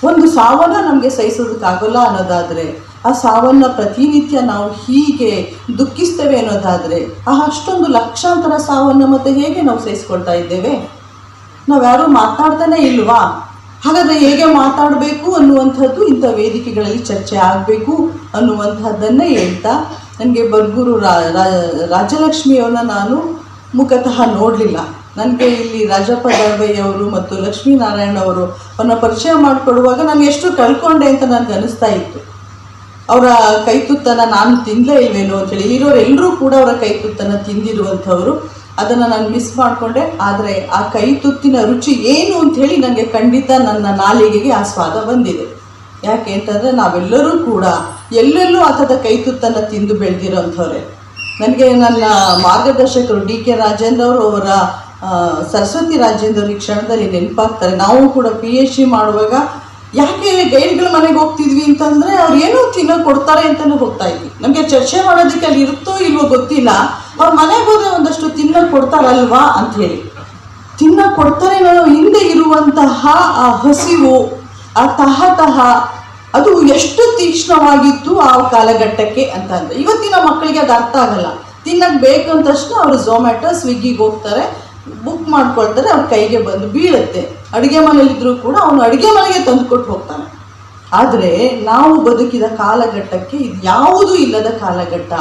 ಒಂದು ಸಾವನ್ನು ನಮಗೆ ಸಹಿಸೋದಕ್ಕಾಗಲ್ಲ ಅನ್ನೋದಾದರೆ, ಆ ಸಾವನ್ನು ಪ್ರತಿನಿತ್ಯ ನಾವು ಹೀಗೆ ದುಃಖಿಸ್ತೇವೆ ಅನ್ನೋದಾದರೆ, ಅಷ್ಟೊಂದು ಲಕ್ಷಾಂತರ ಸಾವನ್ನು ಮತ್ತೆ ಹೇಗೆ ನಾವು ಸಹಿಸ್ಕೊಳ್ತಾ ಇದ್ದೇವೆ? ನಾವ್ಯಾರೂ ಮಾತನಾಡ್ತಾನೆ ಇಲ್ವಾ? ಹಾಗಾದರೆ ಹೇಗೆ ಮಾತಾಡಬೇಕು ಅನ್ನುವಂಥದ್ದು ಇಂಥ ವೇದಿಕೆಗಳಲ್ಲಿ ಚರ್ಚೆ ಆಗಬೇಕು ಅನ್ನುವಂಥದ್ದನ್ನೇ ಹೇಳ್ತಾ, ನನಗೆ ಬರ್ಗೂರು ರಾಜಲಕ್ಷ್ಮಿಯವ್ರನ್ನ ನಾನು ಮುಖತಃ ನೋಡಲಿಲ್ಲ. ನನಗೆ ಇಲ್ಲಿ ರಾಜಪ್ಪ ದಳವಯ್ಯವರು ಮತ್ತು ಲಕ್ಷ್ಮೀನಾರಾಯಣ ಅವರು ಅವನ್ನ ಪರಿಚಯ ಮಾಡಿಕೊಡುವಾಗ ನಾನು ಎಷ್ಟು ಕಳ್ಕೊಂಡೆ ಅಂತ ನನಗೆ ಅನಿಸ್ತಾ ಇತ್ತು. ಅವರ ಕೈತುತ್ತನ್ನು ನಾನು ತಿನ್ನಲೇ ಇಲ್ವೇನೋ ಅಂತೇಳಿ. ಇರೋರೆಲ್ಲರೂ ಕೂಡ ಅವರ ಕೈತುತ್ತನ್ನು ತಿಂದಿರುವಂಥವರು. ಅದನ್ನು ನಾನು ಮಿಸ್ ಮಾಡಿಕೊಂಡೆ. ಆದರೆ ಆ ಕೈತುತ್ತಿನ ರುಚಿ ಏನು ಅಂಥೇಳಿ ನನಗೆ ಖಂಡಿತ ನನ್ನ ನಾಲಿಗೆಗೆ ಆ ಸ್ವಾದ ಬಂದಿದೆ. ಯಾಕೆ ಅಂತಂದರೆ, ನಾವೆಲ್ಲರೂ ಕೂಡ ಎಲ್ಲೆಲ್ಲೂ ಆತದ ಕೈತುತ್ತನ್ನು ತಿಂದು ಬೆಳೆದಿರೋಂಥವ್ರೆ. ನನಗೆ ನನ್ನ ಮಾರ್ಗದರ್ಶಕರು ಡಿ.ಕೆ. ರಾಜೇಂದ್ರ ಅವರು, ಅವರ ಸರಸ್ವತಿ ರಾಜೇಂದ್ರ ಈ ಕ್ಷಣದಲ್ಲಿ ನೆನಪಾಗ್ತಾರೆ. ನಾವು ಕೂಡ PhD ಮಾಡುವಾಗ ಯಾಕೆ ಗೈಡ್ಗಳ ಮನೆಗೆ ಹೋಗ್ತಿದ್ವಿ ಅಂತಂದರೆ, ಅವ್ರು ಏನೋ ತಿನ್ನೋ ಕೊಡ್ತಾರೆ ಅಂತಲೇ ಹೋಗ್ತಾ ಇದ್ವಿ. ನಮಗೆ ಚರ್ಚೆ ಮಾಡೋದಕ್ಕೆ ಅಲ್ಲಿ ಇರುತ್ತೋ ಇಲ್ವೋ ಗೊತ್ತಿಲ್ಲ, ಅವ್ರ ಮನೆಗೆ ಹೋದರೆ ಒಂದಷ್ಟು ತಿನ್ನೋ ಕೊಡ್ತಾರಲ್ವಾ ಅಂಥೇಳಿ. ತಿನ್ನೋ ಕೊಡ್ತಾರೆ ಅನ್ನೋ ಹಿಂದೆ ಇರುವಂತಹ ಆ ಹಸಿವು, ಆ ತಹತಹ, ಅದು ಎಷ್ಟು ತೀಕ್ಷ್ಣವಾಗಿತ್ತು ಆ ಕಾಲಘಟ್ಟಕ್ಕೆ ಅಂತ ಅಂದರೆ, ಇವತ್ತಿನ ಮಕ್ಕಳಿಗೆ ಅದು ಅರ್ಥ ಆಗಲ್ಲ. ತಿನ್ನಕ್ಕೆ ಬೇಕು ಅಂದ ತಕ್ಷಣ ಅವರು ಝೊಮ್ಯಾಟೊ, ಸ್ವಿಗ್ಗಿಗೆ ಹೋಗ್ತಾರೆ, ಬುಕ್ ಮಾಡ್ಕೊಳ್ತಾರೆ, ಅವ್ರ ಕೈಗೆ ಬಂದು ಬೀಳುತ್ತೆ. ಅಡುಗೆ ಮನೆಯಲ್ಲಿದ್ದರೂ ಕೂಡ ಅವನು ಅಡುಗೆ ಮನೆಗೆ ತಂದುಕೊಟ್ಟು ಹೋಗ್ತಾನೆ. ಆದರೆ ನಾವು ಬದುಕಿದ ಕಾಲಘಟ್ಟಕ್ಕೆ ಇದು ಯಾವುದೂ ಇಲ್ಲದ ಕಾಲಘಟ್ಟ,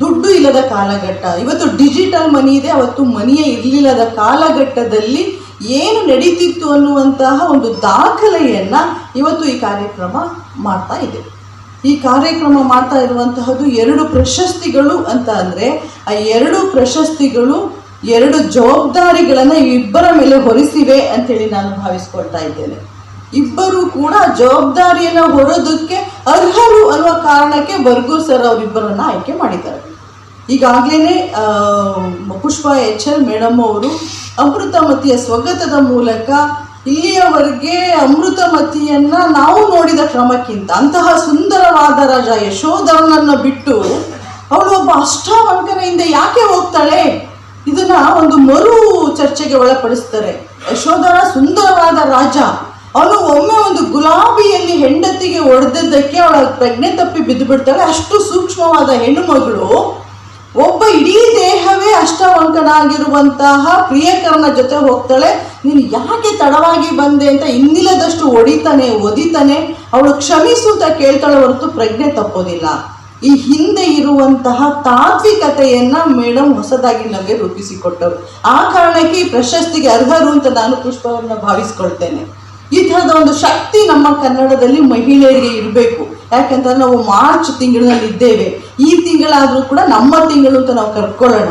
ದುಡ್ಡು ಇಲ್ಲದ ಕಾಲಘಟ್ಟ. ಇವತ್ತು ಡಿಜಿಟಲ್ ಮನಿ ಇದೆ, ಅವತ್ತು ಮನಿಯೇ ಇರಲಿಲ್ಲದ ಕಾಲಘಟ್ಟದಲ್ಲಿ ಏನು ನಡೀತಿತ್ತು ಅನ್ನುವಂತಹ ಒಂದು ದಾಖಲೆಯನ್ನು ಇವತ್ತು ಈ ಕಾರ್ಯಕ್ರಮ ಮಾಡ್ತಾ ಇದೆ. ಈ ಕಾರ್ಯಕ್ರಮ ಮಾಡ್ತಾ ಇರುವಂತಹದ್ದು 2 ಪ್ರಶಸ್ತಿಗಳು ಅಂತ ಅಂದರೆ ಆ 2 ಪ್ರಶಸ್ತಿಗಳು 2 ಜವಾಬ್ದಾರಿಗಳನ್ನು ಇಬ್ಬರ ಮೇಲೆ ಹೊರಿಸಿವೆ ಅಂತೇಳಿ ನಾನು ಭಾವಿಸ್ಕೊಳ್ತಾ ಇದ್ದೇನೆ. ಇಬ್ಬರು ಕೂಡ ಜವಾಬ್ದಾರಿಯನ್ನು ಹೊರೋದಕ್ಕೆ ಅರ್ಹರು ಅನ್ನುವ ಕಾರಣಕ್ಕೆ ಬರ್ಗೂರ್ ಸರ್ ಅವರಿಬ್ಬರನ್ನು ಆಯ್ಕೆ ಮಾಡಿದ್ದಾರೆ. ಈಗಾಗಲೇ ಪುಷ್ಪ HL ಮೇಡಮ್ ಅವರು ಅಮೃತಮತಿಯ ಸ್ವಗತದ ಮೂಲಕ ಇಲ್ಲಿಯವರೆಗೆ ಅಮೃತಮತಿಯನ್ನ ನಾವು ನೋಡಿದ ಕ್ರಮಕ್ಕಿಂತ ಅಂತಹ ಸುಂದರವಾದ ರಾಜ ಯಶೋಧರನನ್ನು ಬಿಟ್ಟು ಅವಳು ಒಬ್ಬ ಅಷ್ಟಾವಂಕನೆಯಿಂದ ಯಾಕೆ ಹೋಗ್ತಾಳೆ, ಇದನ್ನ ಒಂದು ಮರು ಚರ್ಚೆಗೆ ಒಳಪಡಿಸ್ತಾರೆ. ಯಶೋಧರ ಸುಂದರವಾದ ರಾಜ, ಅವನು ಒಮ್ಮೆ ಒಂದು ಗುಲಾಬಿಯಲ್ಲಿ ಹೆಂಡತಿಗೆ ಒಡೆದದ್ದಕ್ಕೆ ಅವಳ ಪ್ರಜ್ಞೆ ತಪ್ಪಿ ಬಿದ್ದು ಬಿಡ್ತಾಳೆ. ಅಷ್ಟು ಸೂಕ್ಷ್ಮವಾದ ಹೆಣ್ಣು ಮಗಳು ಒಬ್ಬ ಇಡೀ ದೇಹವೇ ಅಷ್ಟವಂಕನಾಗಿರುವಂತಹ ಪ್ರಿಯಕರನ ಜೊತೆ ಹೋಗ್ತಾಳೆ. ನೀನು ಯಾಕೆ ತಡವಾಗಿ ಬಂದೆ ಅಂತ ಇನ್ನಿಲ್ಲದಷ್ಟು ಒದಿತಾನೆ. ಅವಳು ಕ್ಷಮಿಸುತ್ತಾ ಕೇಳ್ತಾಳೆ ಹೊರತು ಪ್ರಜ್ಞೆ ತಪ್ಪೋದಿಲ್ಲ. ಈ ಹಿಂದೆ ಇರುವಂತಹ ತಾತ್ವಿಕತೆಯನ್ನ ಮೇಡಮ್ ಹೊಸದಾಗಿ ನಮಗೆ ರೂಪಿಸಿಕೊಟ್ಟರು. ಆ ಕಾರಣಕ್ಕೆ ಈ ಪ್ರಶಸ್ತಿಗೆ ಅರ್ಹರು ಅಂತ ನಾನು ಪುಷ್ಪವನ್ನ ಭಾವಿಸ್ಕೊಳ್ತೇನೆ. ಈ ಥರದ ಒಂದು ಶಕ್ತಿ ನಮ್ಮ ಕನ್ನಡದಲ್ಲಿ ಮಹಿಳೆಯರಿಗೆ ಇರಬೇಕು. ಯಾಕಂತಂದ್ರೆ ನಾವು ಮಾರ್ಚ್ ತಿಂಗಳಿನಲ್ಲಿ ಇದ್ದೇವೆ. ಈ ತಿಂಗಳಾದರೂ ಕೂಡ ನಮ್ಮ ತಿಂಗಳು ಅಂತ ನಾವು ಕರ್ಕೊಳ್ಳೋಣ.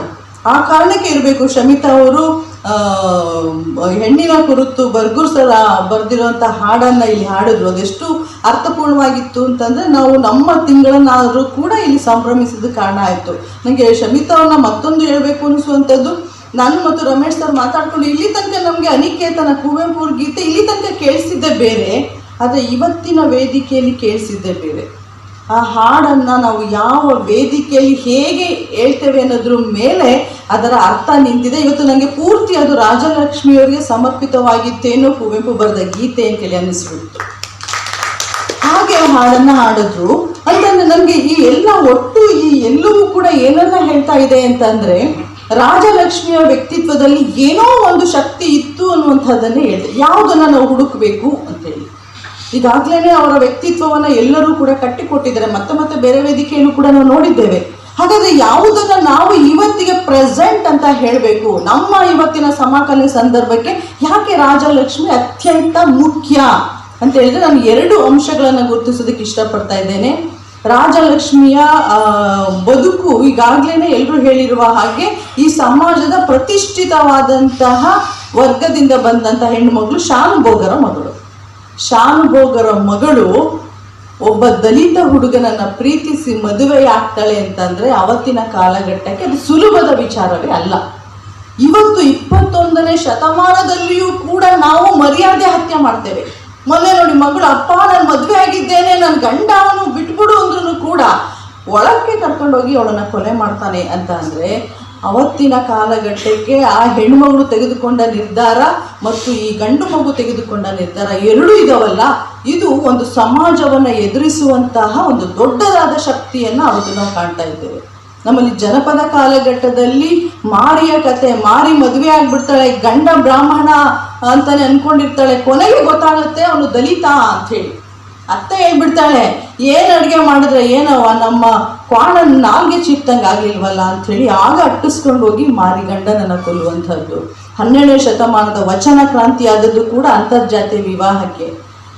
ಆ ಕಾರಣಕ್ಕೆ ಇರಬೇಕು. ಶಮಿತಾ ಅವರು ಹೆಣ್ಣಿನ ಕುರಿತು ಬರ್ಗೂರ್ ಸರ್ ಬರೆದಿರುವಂಥ ಹಾಡನ್ನು ಇಲ್ಲಿ ಹಾಡಿದ್ರು. ಅದೆಷ್ಟು ಅರ್ಥಪೂರ್ಣವಾಗಿತ್ತು ಅಂತಂದರೆ ನಾವು ನಮ್ಮ ತಿಂಗಳನ್ನಾದರೂ ಕೂಡ ಇಲ್ಲಿ ಸಂಭ್ರಮಿಸಿದ ಕಾರಣ ಆಯಿತು. ನನಗೆ ಶಮಿತಾವನ್ನ ಮತ್ತೊಂದು ಹೇಳಬೇಕು ಅನಿಸುವಂಥದ್ದು, ನಾನು ಮತ್ತು ರಮೇಶ್ ಸರ್ ಮಾತಾಡ್ಕೊಂಡು ಇಲ್ಲಿ ತನಕ ನಮಗೆ ಅನಿಕೇತನ ಕುವೆಂಪು ಅವ್ರ ಗೀತೆ ಇಲ್ಲಿ ತನಕ ಕೇಳಿಸಿದ್ದೇ ಬೇರೆ, ಆದರೆ ಇವತ್ತಿನ ವೇದಿಕೆಯಲ್ಲಿ ಕೇಳಿಸಿದ್ದೇ ಬೇರೆ. ಆ ಹಾಡನ್ನು ನಾವು ಯಾವ ವೇದಿಕೆಯಲ್ಲಿ ಹೇಗೆ ಹೇಳ್ತೇವೆ ಅನ್ನೋದ್ರ ಮೇಲೆ ಅದರ ಅರ್ಥ ನಿಂತಿದೆ. ಇವತ್ತು ನನಗೆ ಪೂರ್ತಿ ಅದು ರಾಜಲಕ್ಷ್ಮಿಯವರಿಗೆ ಸಮರ್ಪಿತವಾಗಿತ್ತೇನೋ ಕುವೆಂಪು ಬರೆದ ಗೀತೆ ಅಂತೇಳಿ ಅನ್ನಿಸ್ಬಿಡ್ತು. ಹಾಗೆ ಹಾಡನ್ನು ಹಾಡಿದ್ರು ಅಂತಂದ್ರೆ ನನಗೆ ಈ ಎಲ್ಲ ಒಟ್ಟು ಈ ಎಲ್ಲವೂ ಕೂಡ ಏನನ್ನ ಹೇಳ್ತಾ ಇದೆ ಅಂತಂದರೆ ರಾಜಲಕ್ಷ್ಮಿಯ ವ್ಯಕ್ತಿತ್ವದಲ್ಲಿ ಏನೋ ಒಂದು ಶಕ್ತಿ ಇತ್ತು ಅನ್ನುವಂಥದ್ದನ್ನೇ ಹೇಳಿದೆ. ಯಾವುದನ್ನು ನಾವು ಹುಡುಕಬೇಕು ಅಂತೇಳಿ ಈಗಾಗಲೇ ಅವರ ವ್ಯಕ್ತಿತ್ವವನ್ನು ಎಲ್ಲರೂ ಕೂಡ ಕಟ್ಟಿಕೊಟ್ಟಿದ್ದಾರೆ. ಮತ್ತೆ ಬೇರೆ ವೇದಿಕೆಯನ್ನು ಕೂಡ ನಾವು ನೋಡಿದ್ದೇವೆ. ಹಾಗಾದರೆ ಯಾವುದನ್ನು ನಾವು ಇವತ್ತಿಗೆ ಪ್ರೆಸೆಂಟ್ ಅಂತ ಹೇಳಬೇಕು, ನಮ್ಮ ಇವತ್ತಿನ ಸಮಕಾಲೀನ ಸಂದರ್ಭಕ್ಕೆ ಯಾಕೆ ರಾಜಲಕ್ಷ್ಮಿ ಅತ್ಯಂತ ಮುಖ್ಯ ಅಂತ ಹೇಳಿದ್ರೆ ನಾನು 2 ಅಂಶಗಳನ್ನು ಗುರುತಿಸೋದಕ್ಕೆ ಇಷ್ಟಪಡ್ತಾ ಇದ್ದೇನೆ. ರಾಜಲಕ್ಷ್ಮಿಯ ಬದುಕು ಈಗಾಗಲೇ ಎಲ್ಲರೂ ಹೇಳಿರುವ ಹಾಗೆ ಈ ಸಮಾಜದ ಪ್ರತಿಷ್ಠಿತವಾದಂತಹ ವರ್ಗದಿಂದ ಬಂದಂಥ ಹೆಣ್ಣುಮಗಳು ಶಾನುಭೋಗರ ಮಗಳು ಒಬ್ಬ ದಲಿತ ಹುಡುಗನನ್ನು ಪ್ರೀತಿಸಿ ಮದುವೆಯಾಗ್ತಾಳೆ ಅಂತಂದರೆ ಅವತ್ತಿನ ಕಾಲಘಟ್ಟಕ್ಕೆ ಅದು ಸುಲಭದ ವಿಚಾರವೇ ಅಲ್ಲ. ಇವತ್ತು 21ನೇ ಶತಮಾನದಲ್ಲಿಯೂ ಕೂಡ ನಾವು ಮರ್ಯಾದೆ ಹತ್ಯೆ ಮಾಡ್ತೇವೆ. ಮೊನ್ನೆ ನೋಡಿ ಮಗಳು, ಅಪ್ಪ ನಾನು ಮದುವೆ ಆಗಿದ್ದೇನೆ, ನನ್ನ ಗಂಡ ಅವನು ಬಿಟ್ಬಿಡು ಅಂದ್ರೂ ಕೂಡ ಒಳಕ್ಕೆ ಕರ್ಕೊಂಡೋಗಿ ಅವಳನ್ನು ಕೊಲೆ ಮಾಡ್ತಾನೆ ಅಂತ ಅಂದರೆ ಅವತ್ತಿನ ಕಾಲಘಟ್ಟಕ್ಕೆ ಆ ಹೆಣ್ಮಗಳು ತೆಗೆದುಕೊಂಡ ನಿರ್ಧಾರ ಮತ್ತು ಈ ಗಂಡು ಮಗು ತೆಗೆದುಕೊಂಡ ನಿರ್ಧಾರ 2 ಇದಾವಲ್ಲ, ಇದು ಒಂದು ಸಮಾಜವನ್ನು ಎದುರಿಸುವಂತಹ ಒಂದು ದೊಡ್ಡದಾದ ಶಕ್ತಿಯನ್ನು ಅವತ್ತು ನಾವು ಕಾಣ್ತಾ ಇದ್ದೇವೆ. ನಮ್ಮಲ್ಲಿ ಜನಪದ ಕಾಲಘಟ್ಟದಲ್ಲಿ ಮಾರಿಯ ಕತೆ, ಮಾರಿ ಮದುವೆ ಆಗ್ಬಿಡ್ತಾಳೆ, ಗಂಡ ಬ್ರಾಹ್ಮಣ ಅಂತಾನೆ ಅನ್ಕೊಂಡಿರ್ತಾಳೆ, ಕೊನೆಗೆ ಗೊತ್ತಾಗುತ್ತೆ ಅವನು ದಲಿತ ಅಂಥೇಳಿ. ಅತ್ತೆ ಹೇಳ್ಬಿಡ್ತಾಳೆ, ಏನು ಅಡುಗೆ ಮಾಡಿದ್ರೆ ಏನವ ನಮ್ಮ ಕ್ವಾಣನ ನಾಲ್ಗೆ ಚಿಪ್ತಂಗೆ ಆಗಲಿಲ್ವಲ್ಲ ಅಂಥೇಳಿ ಆಗ ಅಟ್ಟಿಸ್ಕೊಂಡು ಹೋಗಿ ಮಾರಿ ಗಂಡನನ್ನು ಕೊಲ್ಲುವಂಥದ್ದು. 12ನೇ ಶತಮಾನದ ವಚನ ಕ್ರಾಂತಿ ಆದದ್ದು ಕೂಡ ಅಂತರ್ಜಾತೀಯ ವಿವಾಹಕ್ಕೆ.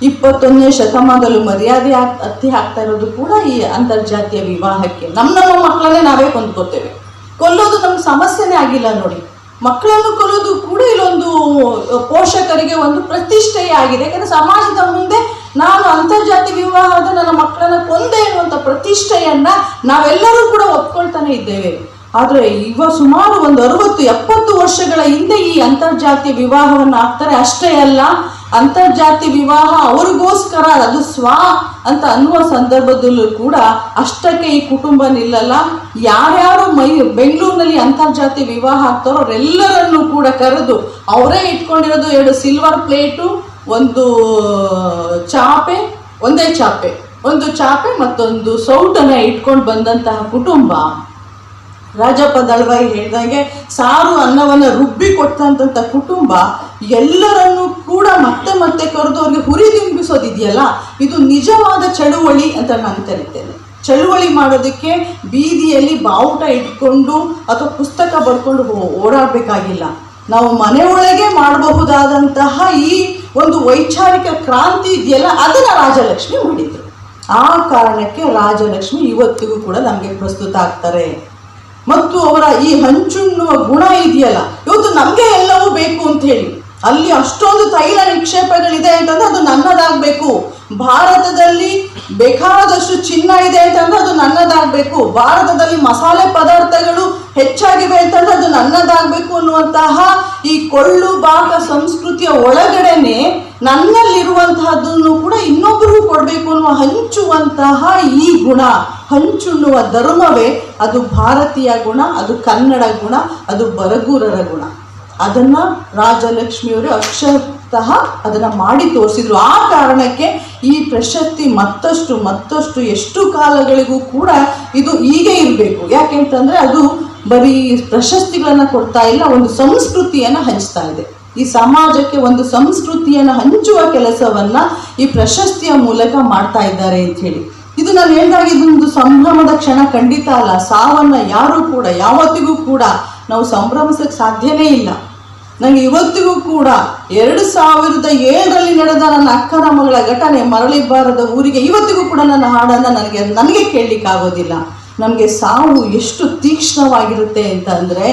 21ನೇ ಶತಮಾನದಲ್ಲೂ ಮರ್ಯಾದೆ ಹತ್ಯೆ ಆಗ್ತಾ ಇರೋದು ಕೂಡ ಈ ಅಂತರ್ಜಾತೀಯ ವಿವಾಹಕ್ಕೆ. ನಮ್ಮ ಮಕ್ಕಳನ್ನೇ ನಾವೇ ಕೊಂದ್ಕೋತೇವೆ. ಕೊಲ್ಲೋದು ನಮ್ಗೆ ಸಮಸ್ಯೆನೇ ಆಗಿಲ್ಲ ನೋಡಿ. ಮಕ್ಕಳನ್ನು ಕೊಲ್ಲೋದು ಕೂಡ ಇಲ್ಲೊಂದು ಪೋಷಕರಿಗೆ ಒಂದು ಪ್ರತಿಷ್ಠೆಯೇ ಆಗಿದೆ. ಯಾಕಂದರೆ ಸಮಾಜದ ಮುಂದೆ ನಾನು ಅಂತರ್ಜಾತಿ ವಿವಾಹದ ನನ್ನ ಮಕ್ಕಳನ್ನು ಕೊಂದೆ ಎನ್ನುವಂಥ ಪ್ರತಿಷ್ಠೆಯನ್ನು ನಾವೆಲ್ಲರೂ ಕೂಡ ಒಪ್ಕೊಳ್ತಾನೆ ಇದ್ದೇವೆ. ಆದರೆ ಸುಮಾರು ಒಂದು 60-70 ವರ್ಷಗಳ ಹಿಂದೆ ಈ ಅಂತರ್ಜಾತಿ ವಿವಾಹವನ್ನು ಆಗ್ತಾರೆ. ಅಷ್ಟೇ ಅಲ್ಲ, ಅಂತರ್ಜಾತಿ ವಿವಾಹ ಅವ್ರಿಗೋಸ್ಕರ ಅದು ಅಂತ ಅನ್ನುವ ಸಂದರ್ಭದಲ್ಲೂ ಕೂಡ ಅಷ್ಟಕ್ಕೆ ಈ ಕುಟುಂಬ ನಿಲ್ಲಲ್ಲ. ಯಾರ್ಯಾರು ಬೆಂಗಳೂರಿನಲ್ಲಿ ಅಂತರ್ಜಾತಿ ವಿವಾಹ ಆಗ್ತಾರೋ ಅವರೆಲ್ಲರನ್ನೂ ಕೂಡ ಕರೆದು ಅವರೇ ಇಟ್ಕೊಂಡಿರೋದು 2 ಸಿಲ್ವರ್ ಪ್ಲೇಟು, ಒಂದು ಚಾಪೆ, ಒಂದು ಚಾಪೆ ಮತ್ತೊಂದು ಸೌಟನ್ನು ಇಟ್ಕೊಂಡು ಬಂದಂತಹ ಕುಟುಂಬ. ರಾಜಪ್ಪ ದಳವಾಯಿ ಹೇಳಿದಂಗೆ ಸಾರು ಅನ್ನವನ್ನು ರುಬ್ಬಿ ಕೊಟ್ಟಂಥ ಕುಟುಂಬ ಎಲ್ಲರನ್ನೂ ಕೂಡ ಮತ್ತೆ ಕರೆದು ಅವ್ರಿಗೆ ಹುರಿದುಂಬಿಸೋದಿದೆಯಲ್ಲ, ಇದು ನಿಜವಾದ ಚಳುವಳಿ ಅಂತ ನಾನು ಕರಿತೇನೆ. ಚಳುವಳಿ ಮಾಡೋದಕ್ಕೆ ಬೀದಿಯಲ್ಲಿ ಬಾವುಟ ಇಟ್ಕೊಂಡು ಅಥವಾ ಪುಸ್ತಕ ಬರ್ಕೊಂಡು ಓಡಾಡಬೇಕಾಗಿಲ್ಲ. ನಾವು ಮನೆ ಒಳಗೆ ಮಾಡಬಹುದಾದಂತಹ ಈ ಒಂದು ವೈಚಾರಿಕ ಕ್ರಾಂತಿ ಇದೆಯಲ್ಲ, ಅದನ್ನು ರಾಜಲಕ್ಷ್ಮಿ ಮಾಡಿದ್ರು. ಆ ಕಾರಣಕ್ಕೆ ರಾಜಲಕ್ಷ್ಮಿ ಇವತ್ತಿಗೂ ಕೂಡ ನಮಗೆ ಪ್ರಸ್ತುತ ಆಗ್ತಾರೆ. ಮತ್ತು ಅವರ ಈ ಹಂಚುಣ್ಣುವ ಗುಣ ಇದೆಯಲ್ಲ, ಇವತ್ತು ನಮಗೆ ಎಲ್ಲವೂ ಬೇಕು ಅಂತ ಹೇಳಿ, ಅಲ್ಲಿ ಅಷ್ಟೊಂದು ತೈಲ ನಿಕ್ಷೇಪಗಳಿದೆ ಅಂತಂದ್ರೆ ಅದು ನನ್ನದಾಗಬೇಕು. ಭಾರತದಲ್ಲಿ ಬೇಕಾದಷ್ಟು ಚಿನ್ನ ಇದೆ ಅಂತಂದ್ರೆ ಅದು ನನ್ನದಾಗಬೇಕು. ಭಾರತದಲ್ಲಿ ಮಸಾಲೆ ಪದಾರ್ಥಗಳು ಹೆಚ್ಚಾಗಿವೆ ಅಂತಂದ್ರೆ ಅದು ನನ್ನದಾಗಬೇಕು ಅನ್ನುವಂತಹ ಈ ಕೊಳ್ಳು ಬಾಕ ಸಂಸ್ಕೃತಿಯ ಒಳಗಡೆನೆ ನನ್ನಲ್ಲಿರುವಂತಹದ್ದನ್ನು ಕೂಡ ಇನ್ನೊಬ್ಬರಿಗೂ ಕೊಡಬೇಕು ಅನ್ನುವ ಹಂಚುವಂತಹ ಈ ಗುಣ, ಹಂಚುಣ್ಣುವ ಧರ್ಮವೇ ಅದು ಭಾರತೀಯ ಗುಣ, ಅದು ಕನ್ನಡ ಗುಣ, ಅದು ಬರಗೂರರ ಗುಣ. ಅದನ್ನು ರಾಜಲಕ್ಷ್ಮಿಯವರು ಅಕ್ಷರತಃ ಅದನ್ನು ಮಾಡಿ ತೋರಿಸಿದ್ರು. ಆ ಕಾರಣಕ್ಕೆ ಈ ಪ್ರಶಸ್ತಿ ಮತ್ತಷ್ಟು ಎಷ್ಟು ಕಾಲಗಳಿಗೂ ಕೂಡ ಇದು ಹೀಗೆ ಇರಬೇಕು. ಯಾಕೆಂತಂದರೆ ಅದು ಬರೀ ಪ್ರಶಸ್ತಿಗಳನ್ನು ಕೊಡ್ತಾ ಇಲ್ಲ, ಒಂದು ಸಂಸ್ಕೃತಿಯನ್ನು ಹಂಚ್ತಾ ಇದೆ. ಈ ಸಮಾಜಕ್ಕೆ ಒಂದು ಸಂಸ್ಕೃತಿಯನ್ನು ಹಂಚುವ ಕೆಲಸವನ್ನು ಈ ಪ್ರಶಸ್ತಿಯ ಮೂಲಕ ಮಾಡ್ತಾ ಇದ್ದಾರೆ ಅಂತ ಹೇಳಿ. ಇದು ನಾನು ಹೇಳಿದಾಗ ಇದೊಂದು ಸಂಭ್ರಮದ ಕ್ಷಣ ಖಂಡಿತ ಅಲ್ಲ. ಸಾವನ್ನು ಯಾರೂ ಕೂಡ ಯಾವತ್ತಿಗೂ ಕೂಡ ನಾವು ಸಂಭ್ರಮಿಸಕ್ಕೆ ಸಾಧ್ಯನೇ ಇಲ್ಲ. ನನಗೆ ಇವತ್ತಿಗೂ ಕೂಡ 2007ರಲ್ಲಿ ನಡೆದ ನನ್ನ ಅಕ್ಕನ ಮಗಳ ಘಟನೆ, ಮರಳಿ ಬಾರದ ಊರಿಗೆ, ಇವತ್ತಿಗೂ ಕೂಡ ನನ್ನ ಹಾಡನ್ನು ನನಗೆ ಕೇಳಲಿಕ್ಕೆ ಆಗೋದಿಲ್ಲ. ನಮಗೆ ಸಾವು ಎಷ್ಟು ತೀಕ್ಷ್ಣವಾಗಿರುತ್ತೆ ಅಂತಂದರೆ,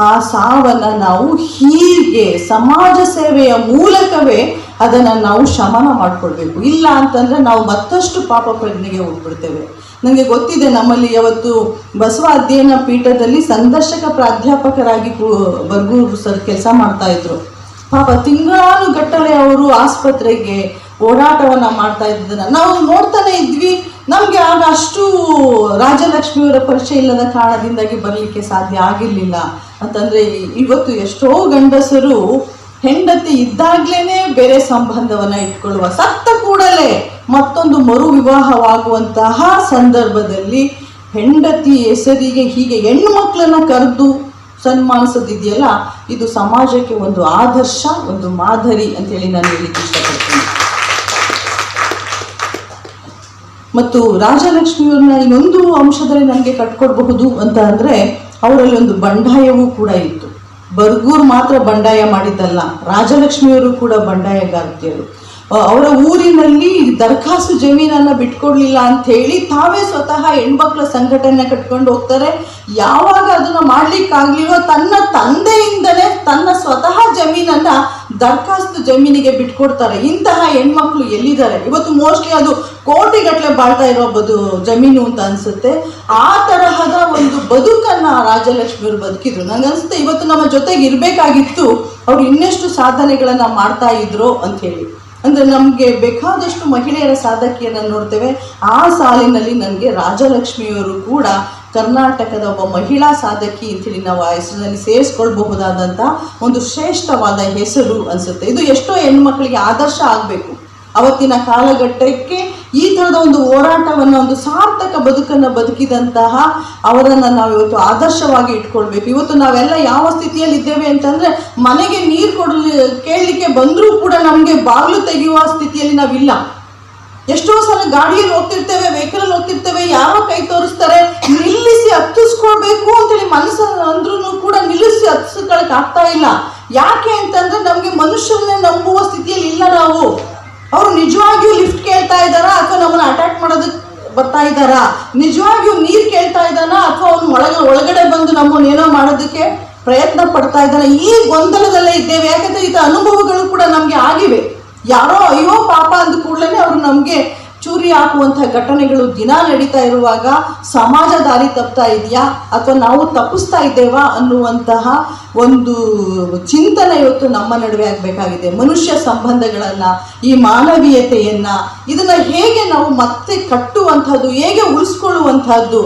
ಆ ಸಾವನ್ನು ನಾವು ಹೀಗೆ ಸಮಾಜ ಸೇವೆಯ ಮೂಲಕವೇ ಅದನ್ನು ನಾವು ಶಮನ ಮಾಡಿಕೊಡ್ಬೇಕು. ಇಲ್ಲ ಅಂತಂದರೆ ನಾವು ಮತ್ತಷ್ಟು ಪಾಪ ಪ್ರಜ್ಞೆಗೆ ಹೋಗ್ಬಿಡ್ತೇವೆ. ನನಗೆ ಗೊತ್ತಿದೆ, ನಮ್ಮಲ್ಲಿ ಯಾವತ್ತು ಬಸವ ಅಧ್ಯಯನ ಪೀಠದಲ್ಲಿ ಸಂದರ್ಶಕ ಪ್ರಾಧ್ಯಾಪಕರಾಗಿ ಬರ್ಗೂರು ಸರ್ ಕೆಲಸ ಮಾಡ್ತಾ ಇದ್ರು. ಪಾಪ ತಿಂಗಳಾನುಗಟ್ಟಲೆ ಅವರು ಆಸ್ಪತ್ರೆಗೆ ಓಡಾಟವನ್ನು ಮಾಡ್ತಾ ಇದ್ದದನ್ನು ನಾವು ನೋಡ್ತಾನೆ ಇದ್ವಿ. ನಮಗೆ ಆಗ ಅಷ್ಟು ರಾಜಲಕ್ಷ್ಮಿಯವರ ಪರಿಚಯ ಇಲ್ಲದ ಕಾರಣದಿಂದಾಗಿ ಬರಲಿಕ್ಕೆ ಸಾಧ್ಯ ಆಗಿರಲಿಲ್ಲ. ಅಂತಂದರೆ ಇವತ್ತು ಎಷ್ಟೋ ಗಂಡಸರು ಹೆಂಡತಿ ಇದ್ದಾಗಲೇ ಬೇರೆ ಸಂಬಂಧವನ್ನು ಇಟ್ಕೊಳ್ಳುವ, ಸತ್ತ ಕೂಡಲೇ ಮತ್ತೊಂದು ಮರು ವಿವಾಹವಾಗುವಂತಹ ಸಂದರ್ಭದಲ್ಲಿ ಹೆಂಡತಿ ಹೆಸರಿಗೆ ಹೀಗೆ ಹೆಣ್ಣು ಮಕ್ಕಳನ್ನು ಕರೆದು ಸನ್ಮಾನಿಸೋದಿದೆಯಲ್ಲ, ಇದು ಸಮಾಜಕ್ಕೆ ಒಂದು ಆದರ್ಶ, ಒಂದು ಮಾದರಿ ಅಂತೇಳಿ ನಾನು ಹೇಳಲಿಕ್ಕೆ ಇಷ್ಟಪಡ್ತೀನಿ. ಮತ್ತು ರಾಜಲಕ್ಷ್ಮಿಯವ್ರನ್ನ ಇನ್ನೊಂದು ಅಂಶದಲ್ಲಿ ನನಗೆ ಕಟ್ಕೊಡ್ಬಹುದು ಅಂತ ಅಂದರೆ, ಅವರಲ್ಲಿ ಒಂದು ಬಂಡಾಯವೂ ಕೂಡ ಇತ್ತು. ಬರ್ಗೂರು ಮಾತ್ರ ಬಂಡಾಯ ಮಾಡಿದ್ದಲ್ಲ, ರಾಜಲಕ್ಷ್ಮಿಯವರು ಕೂಡ ಬಂಡಾಯಗಾರ್ತಿಯರು. ಅವರ ಊರಿನಲ್ಲಿ ದರಖಾಸ್ತು ಜಮೀನನ್ನು ಬಿಟ್ಕೊಡ್ಲಿಲ್ಲ ಅಂಥೇಳಿ ತಾವೇ ಸ್ವತಃ ಹೆಣ್ಮಕ್ಳ ಸಂಘಟನೆ ಕಟ್ಕೊಂಡು ಹೋಗ್ತಾರೆ. ಯಾವಾಗ ಅದನ್ನು ಮಾಡ್ಲಿಕ್ಕಾಗ್ಲಿಲ್ವೋ ತನ್ನ ತಂದೆಯಿಂದಲೇ ತನ್ನ ಸ್ವತಃ ಜಮೀನನ್ನು ದರಖಾಸ್ತು ಜಮೀನಿಗೆ ಬಿಟ್ಕೊಡ್ತಾರೆ. ಇಂತಹ ಹೆಣ್ಮಕ್ಳು ಎಲ್ಲಿದ್ದಾರೆ ಇವತ್ತು? ಮೋಸ್ಟ್ಲಿ ಅದು ಕೋಟಿಗಟ್ಟಲೆ ಬಾಳ್ತಾ ಇರೋ ಜಮೀನು ಅಂತ ಅನಿಸುತ್ತೆ. ಆ ತರಹದ ಒಂದು ಬದುಕನ್ನು ರಾಜಲಕ್ಷ್ಮಿಯವರು ಬದುಕಿದ್ರು. ನನಗನ್ಸುತ್ತೆ ಇವತ್ತು ನಮ್ಮ ಜೊತೆಗೆ ಇರಬೇಕಾಗಿತ್ತು, ಅವ್ರು ಇನ್ನೆಷ್ಟು ಸಾಧನೆಗಳನ್ನು ಮಾಡ್ತಾ ಇದ್ರು ಅಂಥೇಳಿ. ಅಂದರೆ ನಮಗೆ ಬೇಕಾದಷ್ಟು ಮಹಿಳೆಯರ ಸಾಧಕಿಯನ್ನು ನೋಡ್ತೇವೆ. ಆ ಸಾಲಿನಲ್ಲಿ ನನಗೆ ರಾಜಲಕ್ಷ್ಮಿಯವರು ಕೂಡ ಕರ್ನಾಟಕದ ಒಬ್ಬ ಮಹಿಳಾ ಸಾಧಕಿ ಅಂತೇಳಿ ನಾವು ಆ ಹೆಸರಿನಲ್ಲಿ ಸೇರಿಸ್ಕೊಳ್ಬಹುದಾದಂಥ ಒಂದು ಶ್ರೇಷ್ಠವಾದ ಹೆಸರು ಅನಿಸುತ್ತೆ. ಇದು ಎಷ್ಟೋ ಹೆಣ್ಮಕ್ಳಿಗೆ ಆದರ್ಶ ಆಗಬೇಕು. ಅವತ್ತಿನ ಕಾಲಘಟ್ಟಕ್ಕೆ ಈ ಥರದ ಒಂದು ಹೋರಾಟವನ್ನು, ಒಂದು ಸಾರ್ಥಕ ಬದುಕನ್ನು ಬದುಕಿದಂತಹ ಅವರನ್ನು ನಾವು ಇವತ್ತು ಆದರ್ಶವಾಗಿ ಇಟ್ಕೊಳ್ಬೇಕು. ಇವತ್ತು ನಾವೆಲ್ಲ ಯಾವ ಸ್ಥಿತಿಯಲ್ಲಿ ಇದ್ದೇವೆ ಅಂತಂದರೆ, ಮನೆಗೆ ನೀರು ಕೇಳಲಿಕ್ಕೆ ಬಂದರೂ ಕೂಡ ನಮಗೆ ಬಾಗಿಲು ತೆಗೆಯುವ ಸ್ಥಿತಿಯಲ್ಲಿ ನಾವಿಲ್ಲ. ಎಷ್ಟೋ ಸಲ ಗಾಡಿಯಲ್ಲಿ ಹೋಗ್ತಿರ್ತೇವೆ, ವೆಹಿಕಲಲ್ಲಿ ಹೋಗ್ತಿರ್ತೇವೆ, ಯಾರೋ ಕೈ ತೋರಿಸ್ತಾರೆ, ನಿಲ್ಲಿಸಿ ಹತ್ತಿಸ್ಕೊಳ್ಬೇಕು ಅಂತೇಳಿ ಮನಸ್ಸನ್ನು ಅಂದ್ರೂ ಕೂಡ ನಿಲ್ಲಿಸಿ ಹತ್ತಿಸ್ಕೊಳಕ್ಕೆ ಆಗ್ತಾ ಇಲ್ಲ. ಯಾಕೆ ಅಂತಂದರೆ ನಮಗೆ ಮನುಷ್ಯರನ್ನೇ ನಂಬುವ ಸ್ಥಿತಿಯಲ್ಲಿ ಇಲ್ಲ ನಾವು. ಅವರು ನಿಜವಾಗಿಯೂ ಲಿಫ್ಟ್ ಕೇಳ್ತಾ ಇದ್ದಾರಾ ಅಥವಾ ನಮ್ಮನ್ನು ಅಟ್ಯಾಕ್ ಮಾಡೋದಕ್ಕೆ ಬರ್ತಾ ಇದ್ದಾರಾ? ನಿಜವಾಗಿಯೂ ನೀರು ಕೇಳ್ತಾ ಇದ್ದಾನಾ ಅಥವಾ ಅವನು ಒಳಗಡೆ ಬಂದು ನಮ್ಮನ್ನು ಏನೋ ಮಾಡೋದಕ್ಕೆ ಪ್ರಯತ್ನ ಪಡ್ತಾ ಇದ್ದಾನೆ? ಈ ಗೊಂದಲದಲ್ಲೇ ಇದ್ದೇವೆ. ಯಾಕಂದರೆ ಇದು ಅನುಭವಗಳು ಕೂಡ ನಮಗೆ ಆಗಿವೆ. ಯಾರೋ ಅಯ್ಯೋ ಪಾಪ ಅಂದ ಕೂಡಲೇ ಅವರು ನಮಗೆ ಚೂರಿ ಹಾಕುವಂಥ ಘಟನೆಗಳು ದಿನ ನಡೀತಾ ಇರುವಾಗ ಸಮಾಜ ದಾರಿ ತಪ್ತಾ ಇದೆಯಾ ಅಥವಾ ನಾವು ತಪ್ಪಿಸ್ತಾ ಇದ್ದೇವಾ ಅನ್ನುವಂತಹ ಒಂದು ಚಿಂತನೆ ಇವತ್ತು ನಮ್ಮ ನಡುವೆ ಆಗಬೇಕಾಗಿದೆ. ಮನುಷ್ಯ ಸಂಬಂಧಗಳನ್ನು, ಈ ಮಾನವೀಯತೆಯನ್ನು, ಇದನ್ನು ಹೇಗೆ ನಾವು ಮತ್ತೆ ಕಟ್ಟುವಂಥದ್ದು, ಹೇಗೆ ಉಳಿಸ್ಕೊಳ್ಳುವಂಥದ್ದು,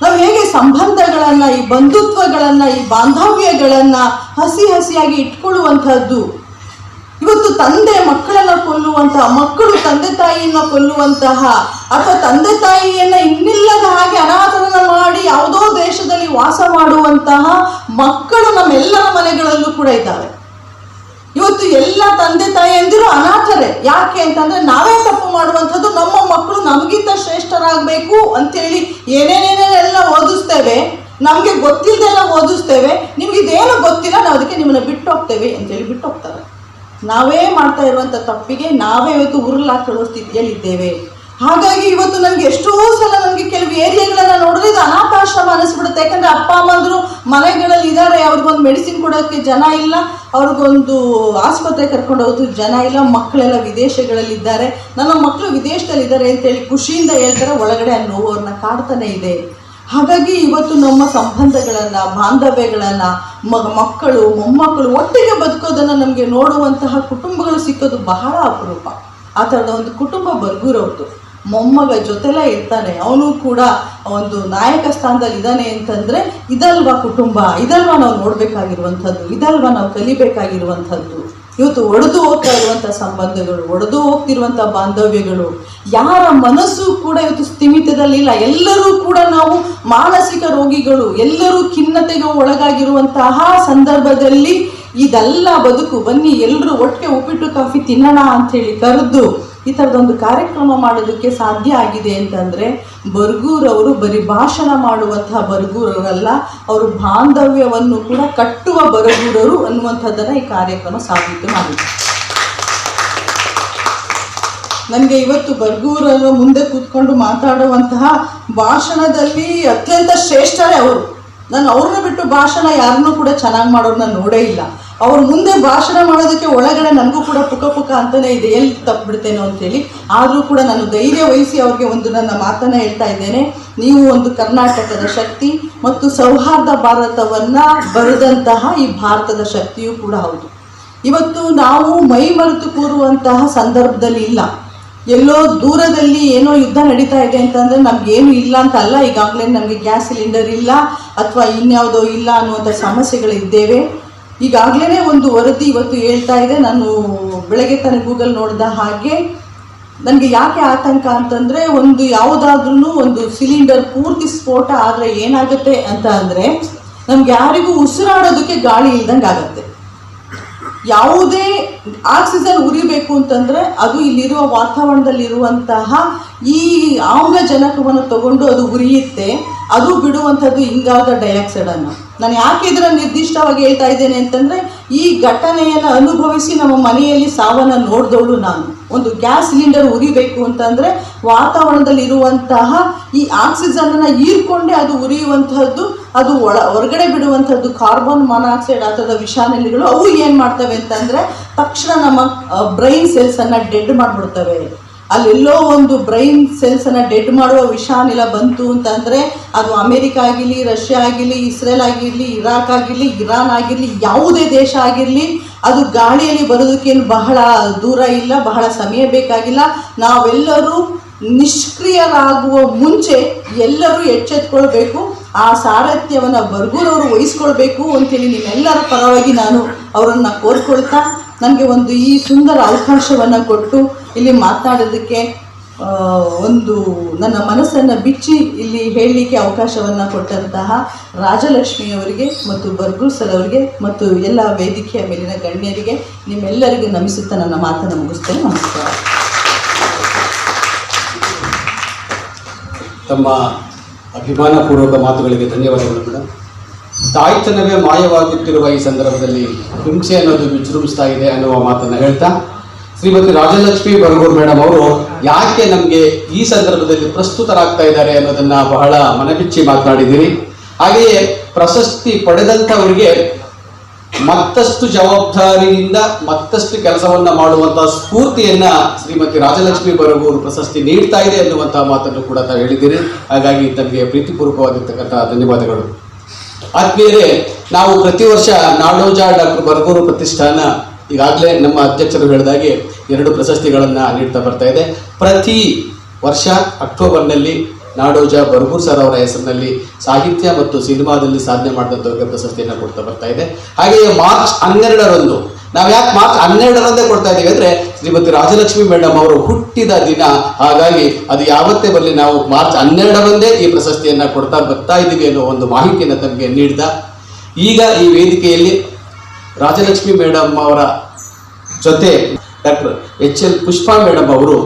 ನಾವು ಹೇಗೆ ಸಂಬಂಧಗಳನ್ನು, ಈ ಬಂಧುತ್ವಗಳನ್ನು, ಈ ಬಾಂಧವ್ಯಗಳನ್ನು ಹಸಿಯಾಗಿ ಇಟ್ಕೊಳ್ಳುವಂಥದ್ದು. ಇವತ್ತು ತಂದೆ ಮಕ್ಕಳನ್ನು ಕೊಲ್ಲುವಂತಹ, ಮಕ್ಕಳು ತಂದೆ ತಾಯಿಯನ್ನು ಕೊಲ್ಲುವಂತಹ, ಅಥವಾ ತಂದೆ ತಾಯಿಯನ್ನು ಇನ್ನಿಲ್ಲದ ಹಾಗೆ ಅನಾಥರನ್ನ ಮಾಡಿ ಯಾವುದೋ ದೇಶದಲ್ಲಿ ವಾಸ ಮಾಡುವಂತಹ ಮಕ್ಕಳು ನಮ್ಮೆಲ್ಲರ ಮನೆಗಳಲ್ಲೂ ಕೂಡ ಇದ್ದಾವೆ. ಇವತ್ತು ಎಲ್ಲ ತಂದೆ ತಾಯಿಯಂದಿರು ಅನಾಥರೇ. ಯಾಕೆ ಅಂತಂದರೆ ನಾವೇ ತಪ್ಪು ಮಾಡುವಂಥದ್ದು, ನಮ್ಮ ಮಕ್ಕಳು ನಮಗಿಂತ ಶ್ರೇಷ್ಠರಾಗಬೇಕು ಅಂತೇಳಿ ಏನೇನೇನೆಲ್ಲ ಓದಿಸ್ತೇವೆ. ನಮಗೆ ಗೊತ್ತಿಲ್ಲದೆಲ್ಲ ಓದಿಸ್ತೇವೆ, ನಿಮ್ಗೆ ಇದೇನು ಗೊತ್ತಿಲ್ಲ, ನಾವು ಅದಕ್ಕೆ ನಿಮ್ಮನ್ನ ಬಿಟ್ಟು ಹೋಗ್ತೇವೆ ಅಂತೇಳಿ ಬಿಟ್ಟು ಹೋಗ್ತಾರೆ. ನಾವೇ ಮಾಡ್ತಾ ಇರುವಂಥ ತಪ್ಪಿಗೆ ನಾವೇ ಇವತ್ತು ಉರುಳಾಕೊಳ್ಳೋ ಸ್ಥಿತಿಯಲ್ಲಿದ್ದೇವೆ. ಹಾಗಾಗಿ ಇವತ್ತು ನನಗೆ ಎಷ್ಟೋ ಸಲ ನನಗೆ ಕೆಲವು ಏರಿಯಾಗಳನ್ನ ನೋಡಿದ್ರೆ ಇದು ಅನಾಥಾಶ್ರಮ ಅನಿಸ್ಬಿಡುತ್ತೆ. ಯಾಕಂದ್ರೆ ಅಪ್ಪ ಅಮ್ಮಂದ್ರು ಮನೆಗಳಲ್ಲಿ ಇದ್ದಾರೆ, ಅವ್ರಿಗೊಂದು ಮೆಡಿಸಿನ್ ಕೊಡೋಕ್ಕೆ ಜನ ಇಲ್ಲ, ಅವ್ರಿಗೊಂದು ಆಸ್ಪತ್ರೆ ಕರ್ಕೊಂಡು ಹೋಗೋದು ಜನ ಇಲ್ಲ, ಮಕ್ಕಳೆಲ್ಲ ವಿದೇಶಗಳಲ್ಲಿದ್ದಾರೆ, ನನ್ನ ಮಕ್ಕಳು ವಿದೇಶದಲ್ಲಿದ್ದಾರೆ ಅಂತೇಳಿ ಖುಷಿಯಿಂದ ಹೇಳ್ತಾರೆ, ಒಳಗಡೆ ಆ ನೋವು ಅವ್ರನ್ನ ಕಾಡ್ತಾನೆ ಇದೆ. ಹಾಗಾಗಿ ಇವತ್ತು ನಮ್ಮ ಸಂಬಂಧಗಳನ್ನು, ಬಾಂಧವ್ಯಗಳನ್ನು, ಮಕ್ಕಳು ಮೊಮ್ಮಕ್ಕಳು ಒಟ್ಟಿಗೆ ಬದುಕೋದನ್ನು ನಮಗೆ ನೋಡುವಂತಹ ಕುಟುಂಬಗಳು ಸಿಕ್ಕೋದು ಬಹಳ ಅಪರೂಪ. ಆ ಥರದ ಒಂದು ಕುಟುಂಬ ಬರ್ಗೂರವ್ರದ್ದು. ಮೊಮ್ಮಗ ಜೊತೆಲೇ ಇರ್ತಾನೆ, ಅವನು ಕೂಡ ಒಂದು ನಾಯಕ ಸ್ಥಾನದಲ್ಲಿ ಇದ್ದಾನೆ ಅಂತಂದರೆ ಇದಲ್ವಾ ಕುಟುಂಬ, ಇದಲ್ವಾ ನಾವು ನೋಡಬೇಕಾಗಿರುವಂಥದ್ದು, ಇದಲ್ವಾ ನಾವು ಕಲಿಬೇಕಾಗಿರುವಂಥದ್ದು. ಇವತ್ತು ಒಡೆದು ಹೋಗ್ತಾ ಇರುವಂಥ ಸಂಬಂಧಗಳು, ಒಡೆದು ಹೋಗ್ತಿರುವಂಥ ಬಾಂಧವ್ಯಗಳು, ಯಾರ ಮನಸ್ಸು ಕೂಡ ಇವತ್ತು ಸ್ಥಿಮಿತದಲ್ಲಿಲ್ಲ. ಎಲ್ಲರೂ ಕೂಡ ನಾವು ಮಾನಸಿಕ ರೋಗಿಗಳು, ಎಲ್ಲರೂ ಖಿನ್ನತೆಗೆ ಒಳಗಾಗಿರುವಂತಹ ಸಂದರ್ಭದಲ್ಲಿ ಇದೆಲ್ಲ ಬದುಕು, ಬನ್ನಿ ಎಲ್ಲರೂ ಒಟ್ಟಿಗೆ ಉಪ್ಪಿಟ್ಟು ಕಾಫಿ ತಿನ್ನೋಣ ಅಂಥೇಳಿ ಕರೆದು ಈ ಥರದೊಂದು ಕಾರ್ಯಕ್ರಮ ಮಾಡೋದಕ್ಕೆ ಸಾಧ್ಯ ಆಗಿದೆ ಅಂತಂದರೆ ಬರ್ಗೂರವರು ಬರೀ ಭಾಷಣ ಮಾಡುವಂತಹ ಬರ್ಗೂರವರಲ್ಲ, ಅವರು ಬಾಂಧವ್ಯವನ್ನು ಕೂಡ ಕಟ್ಟುವ ಬರಗೂರರು ಅನ್ನುವಂಥದ್ದನ್ನು ಈ ಕಾರ್ಯಕ್ರಮ ಸಾಬೀತು ಮಾಡಿದೆ. ನನಗೆ ಇವತ್ತು ಬರ್ಗೂರರ ಮುಂದೆ ಕೂತ್ಕೊಂಡು ಮಾತಾಡುವಂತಹ ಭಾಷಣದಲ್ಲಿ ಅತ್ಯಂತ ಶ್ರೇಷ್ಠರೇ ಅವರು. ನಾನು ಅವ್ರನ್ನ ಬಿಟ್ಟು ಭಾಷಣ ಯಾರನ್ನೂ ಕೂಡ ಚೆನ್ನಾಗಿ ಮಾಡೋರನ್ನ ನೋಡೇ ಇಲ್ಲ. ಅವ್ರ ಮುಂದೆ ಭಾಷಣ ಮಾಡೋದಕ್ಕೆ ಒಳಗಡೆ ನನಗೂ ಕೂಡ ಪುಕ ಅಂತಲೇ ಇದೆ, ಎಲ್ಲಿ ತಪ್ಪಿಬಿಡ್ತೇನೋ ಅಂತೇಳಿ. ಆದರೂ ಕೂಡ ನಾನು ಧೈರ್ಯ ವಹಿಸಿ ಅವ್ರಿಗೆ ಒಂದು ನನ್ನ ಮಾತನ್ನು ಹೇಳ್ತಾ ಇದ್ದೇನೆ. ನೀವು ಒಂದು ಕರ್ನಾಟಕದ ಶಕ್ತಿ ಮತ್ತು ಸೌಹಾರ್ದ ಭಾರತವನ್ನು ಬರೆದಂತಹ ಈ ಭಾರತದ ಶಕ್ತಿಯೂ ಕೂಡ ಹೌದು. ಇವತ್ತು ನಾವು ಮೈ ಮರೆತು ಕೂರುವಂತಹ ಸಂದರ್ಭದಲ್ಲಿ ಇಲ್ಲ. ಎಲ್ಲೋ ದೂರದಲ್ಲಿ ಏನೋ ಯುದ್ಧ ನಡೀತಾ ಇದೆ ಅಂತಂದರೆ ನಮಗೇನು ಇಲ್ಲ ಅಂತ ಅಲ್ಲ, ಈಗಾಗಲೇ ನಮಗೆ ಗ್ಯಾಸ್ ಸಿಲಿಂಡರ್ ಇಲ್ಲ ಅಥವಾ ಇನ್ಯಾವುದೋ ಇಲ್ಲ ಅನ್ನುವಂಥ ಸಮಸ್ಯೆಗಳಿದ್ದೇವೆ. ಈಗಾಗಲೇ ಒಂದು ವರದಿ ಇವತ್ತು ಹೇಳ್ತಾ ಇದೆ, ನಾನು ಬೆಳಗ್ಗೆ ತಾನೇ ಗೂಗಲ್ ನೋಡಿದ ಹಾಗೆ ನನಗೆ ಯಾಕೆ ಆತಂಕ ಅಂತಂದರೆ, ಒಂದು ಯಾವುದಾದ್ರೂ ಒಂದು ಸಿಲಿಂಡರ್ ಪೂರ್ತಿ ಸ್ಫೋಟ ಆದರೆ ಏನಾಗುತ್ತೆ ಅಂತ ಅಂದರೆ ನಮ್ಗೆ ಯಾರಿಗೂ ಉಸಿರಾಡೋದಕ್ಕೆ ಗಾಳಿ ಇಲ್ದಂಗೆ ಆಗುತ್ತೆ. ಯಾವುದೇ ಆಕ್ಸಿಜನ್ ಉರಿಬೇಕು ಅಂತಂದರೆ ಅದು ಇಲ್ಲಿರುವ ವಾತಾವರಣದಲ್ಲಿರುವಂತಹ ಈ ಆಮ್ಲಜನಕವನ್ನು ತಗೊಂಡು ಅದು ಉರಿಯುತ್ತೆ, ಅದು ಬಿಡುವಂಥದ್ದು ಇಂಗಾಲದ ಡೈಆಕ್ಸೈಡನ್ನು. ನಾನು ಯಾಕೆ ಇದರ ನಿರ್ದಿಷ್ಟವಾಗಿ ಹೇಳ್ತಾ ಇದ್ದೇನೆ ಅಂತಂದರೆ, ಈ ಘಟನೆಯನ್ನು ಅನುಭವಿಸಿ ನಮ್ಮ ಮನೆಯಲ್ಲಿ ಸಾವನ್ನು ನೋಡಿದವಳು ನಾನು. ಒಂದು ಗ್ಯಾಸ್ ಸಿಲಿಂಡರ್ ಉರಿಬೇಕು ಅಂತಂದರೆ ವಾತಾವರಣದಲ್ಲಿರುವಂತಹ ಈ ಆಕ್ಸಿಜನನ್ನು ಹೀರ್ಕೊಂಡೇ ಅದು ಉರಿಯುವಂತಹದ್ದು, ಅದು ಹೊರಗಡೆ ಬಿಡುವಂಥದ್ದು ಕಾರ್ಬನ್ ಮಾನಾಕ್ಸೈಡ್ ಆ ಥರದ ವಿಷಾನಿಲಿಗಳು. ಅವು ಏನು ಮಾಡ್ತವೆ ಅಂತಂದರೆ ತಕ್ಷಣ ನಮ್ಮ ಬ್ರೈನ್ ಸೆಲ್ಸನ್ನು ಡೆಡ್ ಮಾಡಿಬಿಡ್ತವೆ. ಅಲ್ಲೆಲ್ಲೋ ಒಂದು ಬ್ರೈನ್ ಸೆಲ್ಸನ್ನು ಡೆಡ್ ಮಾಡುವ ವಿಷಾನಿಲ ಬಂತು ಅಂತಂದರೆ ಅದು ಅಮೇರಿಕ ಆಗಿರಲಿ, ರಷ್ಯಾ ಆಗಿರಲಿ, ಇಸ್ರೇಲ್ ಆಗಿರಲಿ, ಇರಾಕ್ ಆಗಿರಲಿ, ಇರಾನ್ ಆಗಿರಲಿ, ಯಾವುದೇ ದೇಶ ಆಗಿರಲಿ, ಅದು ಗಾಳಿಯಲ್ಲಿ ಬರೋದಕ್ಕೇನು ಬಹಳ ದೂರ ಇಲ್ಲ, ಬಹಳ ಸಮಯ ಬೇಕಾಗಿಲ್ಲ. ನಾವೆಲ್ಲರೂ ನಿಷ್ಕ್ರಿಯರಾಗುವ ಮುಂಚೆ ಎಲ್ಲರೂ ಎಚ್ಚೆತ್ಕೊಳ್ಬೇಕು. ಆ ಸಾರಥ್ಯವನ್ನು ಬರ್ಗೂರವರು ವಹಿಸ್ಕೊಳ್ಬೇಕು ಅಂತೇಳಿ ನಿಮ್ಮೆಲ್ಲರ ಪರವಾಗಿ ನಾನು ಅವರನ್ನು ಕೋರ್ಕೊಳ್ತಾ, ನನಗೆ ಒಂದು ಈ ಸುಂದರ ಅವಕಾಶವನ್ನು ಕೊಟ್ಟು ಇಲ್ಲಿ ಮಾತನಾಡೋದಕ್ಕೆ, ಒಂದು ನನ್ನ ಮನಸ್ಸನ್ನು ಬಿಚ್ಚಿ ಇಲ್ಲಿ ಹೇಳಲಿಕ್ಕೆ ಅವಕಾಶವನ್ನು ಕೊಟ್ಟಂತಹ ರಾಜಲಕ್ಷ್ಮಿಯವರಿಗೆ ಮತ್ತು ಬರ್ಗೂರ್ ಸರ್ ಅವರಿಗೆ ಮತ್ತು ಎಲ್ಲ ವೇದಿಕೆಯ ಮೇಲಿನ ಗಣ್ಯರಿಗೆ ನಿಮ್ಮೆಲ್ಲರಿಗೂ ನಮಿಸುತ್ತಾ ನನ್ನ ಮಾತನ್ನು ಮುಗಿಸ್ತೇನೆ. ನಮಸ್ಕಾರ. ತಮ್ಮ ಅಭಿಮಾನಪೂರ್ವಕ ಮಾತುಗಳಿಗೆ ಧನ್ಯವಾದಗಳು ಮೇಡಮ್. ತಾಯ್ತನವೇ ಮಾಯವಾಗುತ್ತಿರುವ ಈ ಸಂದರ್ಭದಲ್ಲಿ ಹಿಂಸೆ ಅನ್ನೋದು ವಿಜೃಂಭಿಸ್ತಾ ಇದೆ ಅನ್ನುವ ಮಾತನ್ನು ಹೇಳ್ತಾ, ಶ್ರೀಮತಿ ರಾಜಲಕ್ಷ್ಮಿ ಬರ್ಗೂರ್ ಮೇಡಮ್ ಅವರು ಯಾಕೆ ನಮಗೆ ಈ ಸಂದರ್ಭದಲ್ಲಿ ಪ್ರಸ್ತುತರಾಗ್ತಾ ಇದ್ದಾರೆ ಅನ್ನೋದನ್ನ ಬಹಳ ಮನಬಿಚ್ಚಿ ಮಾತನಾಡಿದ್ದೀರಿ. ಹಾಗೆಯೇ ಪ್ರಶಸ್ತಿ ಪಡೆದಂಥವರಿಗೆ ಮತ್ತಷ್ಟು ಜವಾಬ್ದಾರಿಯಿಂದ ಮತ್ತಷ್ಟು ಕೆಲಸವನ್ನ ಮಾಡುವಂತಹ ಸ್ಫೂರ್ತಿಯನ್ನ ಶ್ರೀಮತಿ ರಾಜಲಕ್ಷ್ಮಿ ಬರ್ಗೂರ್ ಪ್ರಶಸ್ತಿ ನೀಡ್ತಾ ಇದೆ ಎನ್ನುವಂತಹ ಮಾತನ್ನು ಕೂಡ ತಾವು ಹೇಳಿದ್ದೀರಿ. ಹಾಗಾಗಿ ತಮಗೆ ಪ್ರೀತಿಪೂರ್ವಕವಾಗಿರ್ತಕ್ಕಂಥ ಧನ್ಯವಾದಗಳು. ಆದ್ಮೇಲೆ ನಾವು ಪ್ರತಿ ವರ್ಷ ನಾಡೋಜ ಡಾಕ್ಟರ್ ಬರ್ಗೂರು ಪ್ರತಿಷ್ಠಾನ ಈಗಾಗಲೇ ನಮ್ಮ ಅಧ್ಯಕ್ಷರು ಹೇಳಿದಾಗೆ 2 ಪ್ರಶಸ್ತಿಗಳನ್ನು ನೀಡ್ತಾ ಬರ್ತಾ ಇದೆ. ಪ್ರತಿ ವರ್ಷ ಅಕ್ಟೋಬರ್ನಲ್ಲಿ ನಾಡೋಜ ಬರ್ಗೂರ್ ಸರ್ ಅವರ ಹೆಸರಿನಲ್ಲಿ ಸಾಹಿತ್ಯ ಮತ್ತು ಸಿನಿಮಾದಲ್ಲಿ ಸಾಧನೆ ಮಾಡಿದಂಥವ್ರಿಗೆ ಪ್ರಶಸ್ತಿಯನ್ನು ಕೊಡ್ತಾ ಬರ್ತಾ ಇದೆ. ಹಾಗೆಯೇ ಮಾರ್ಚ್ 12ರಂದು, ನಾವು ಯಾಕೆ ಮಾರ್ಚ್ 12ರಂದೇ ಕೊಡ್ತಾ ಇದ್ದೀವಿ ಅಂದರೆ ಶ್ರೀಮತಿ ರಾಜಲಕ್ಷ್ಮಿ ಮೇಡಮ್ ಅವರು ಹುಟ್ಟಿದ ದಿನ. ಹಾಗಾಗಿ ಅದು ಯಾವತ್ತೇ ಬರಲಿ ನಾವು ಮಾರ್ಚ್ 12ರಂದೇ ಈ ಪ್ರಶಸ್ತಿಯನ್ನು ಕೊಡ್ತಾ ಬರ್ತಾ ಇದ್ದೀವಿ ಅನ್ನೋ ಒಂದು ಮಾಹಿತಿಯನ್ನು ತಮಗೆ ನೀಡಿದ. ಈಗ ಈ ವೇದಿಕೆಯಲ್ಲಿ ರಾಜಲಕ್ಷ್ಮಿ ಮೇಡಮ್ ಅವರ ಜೊತೆ ಡಾಕ್ಟರ್ HL ಪುಷ್ಪಾ ಮೇಡಮ್ ಅವರು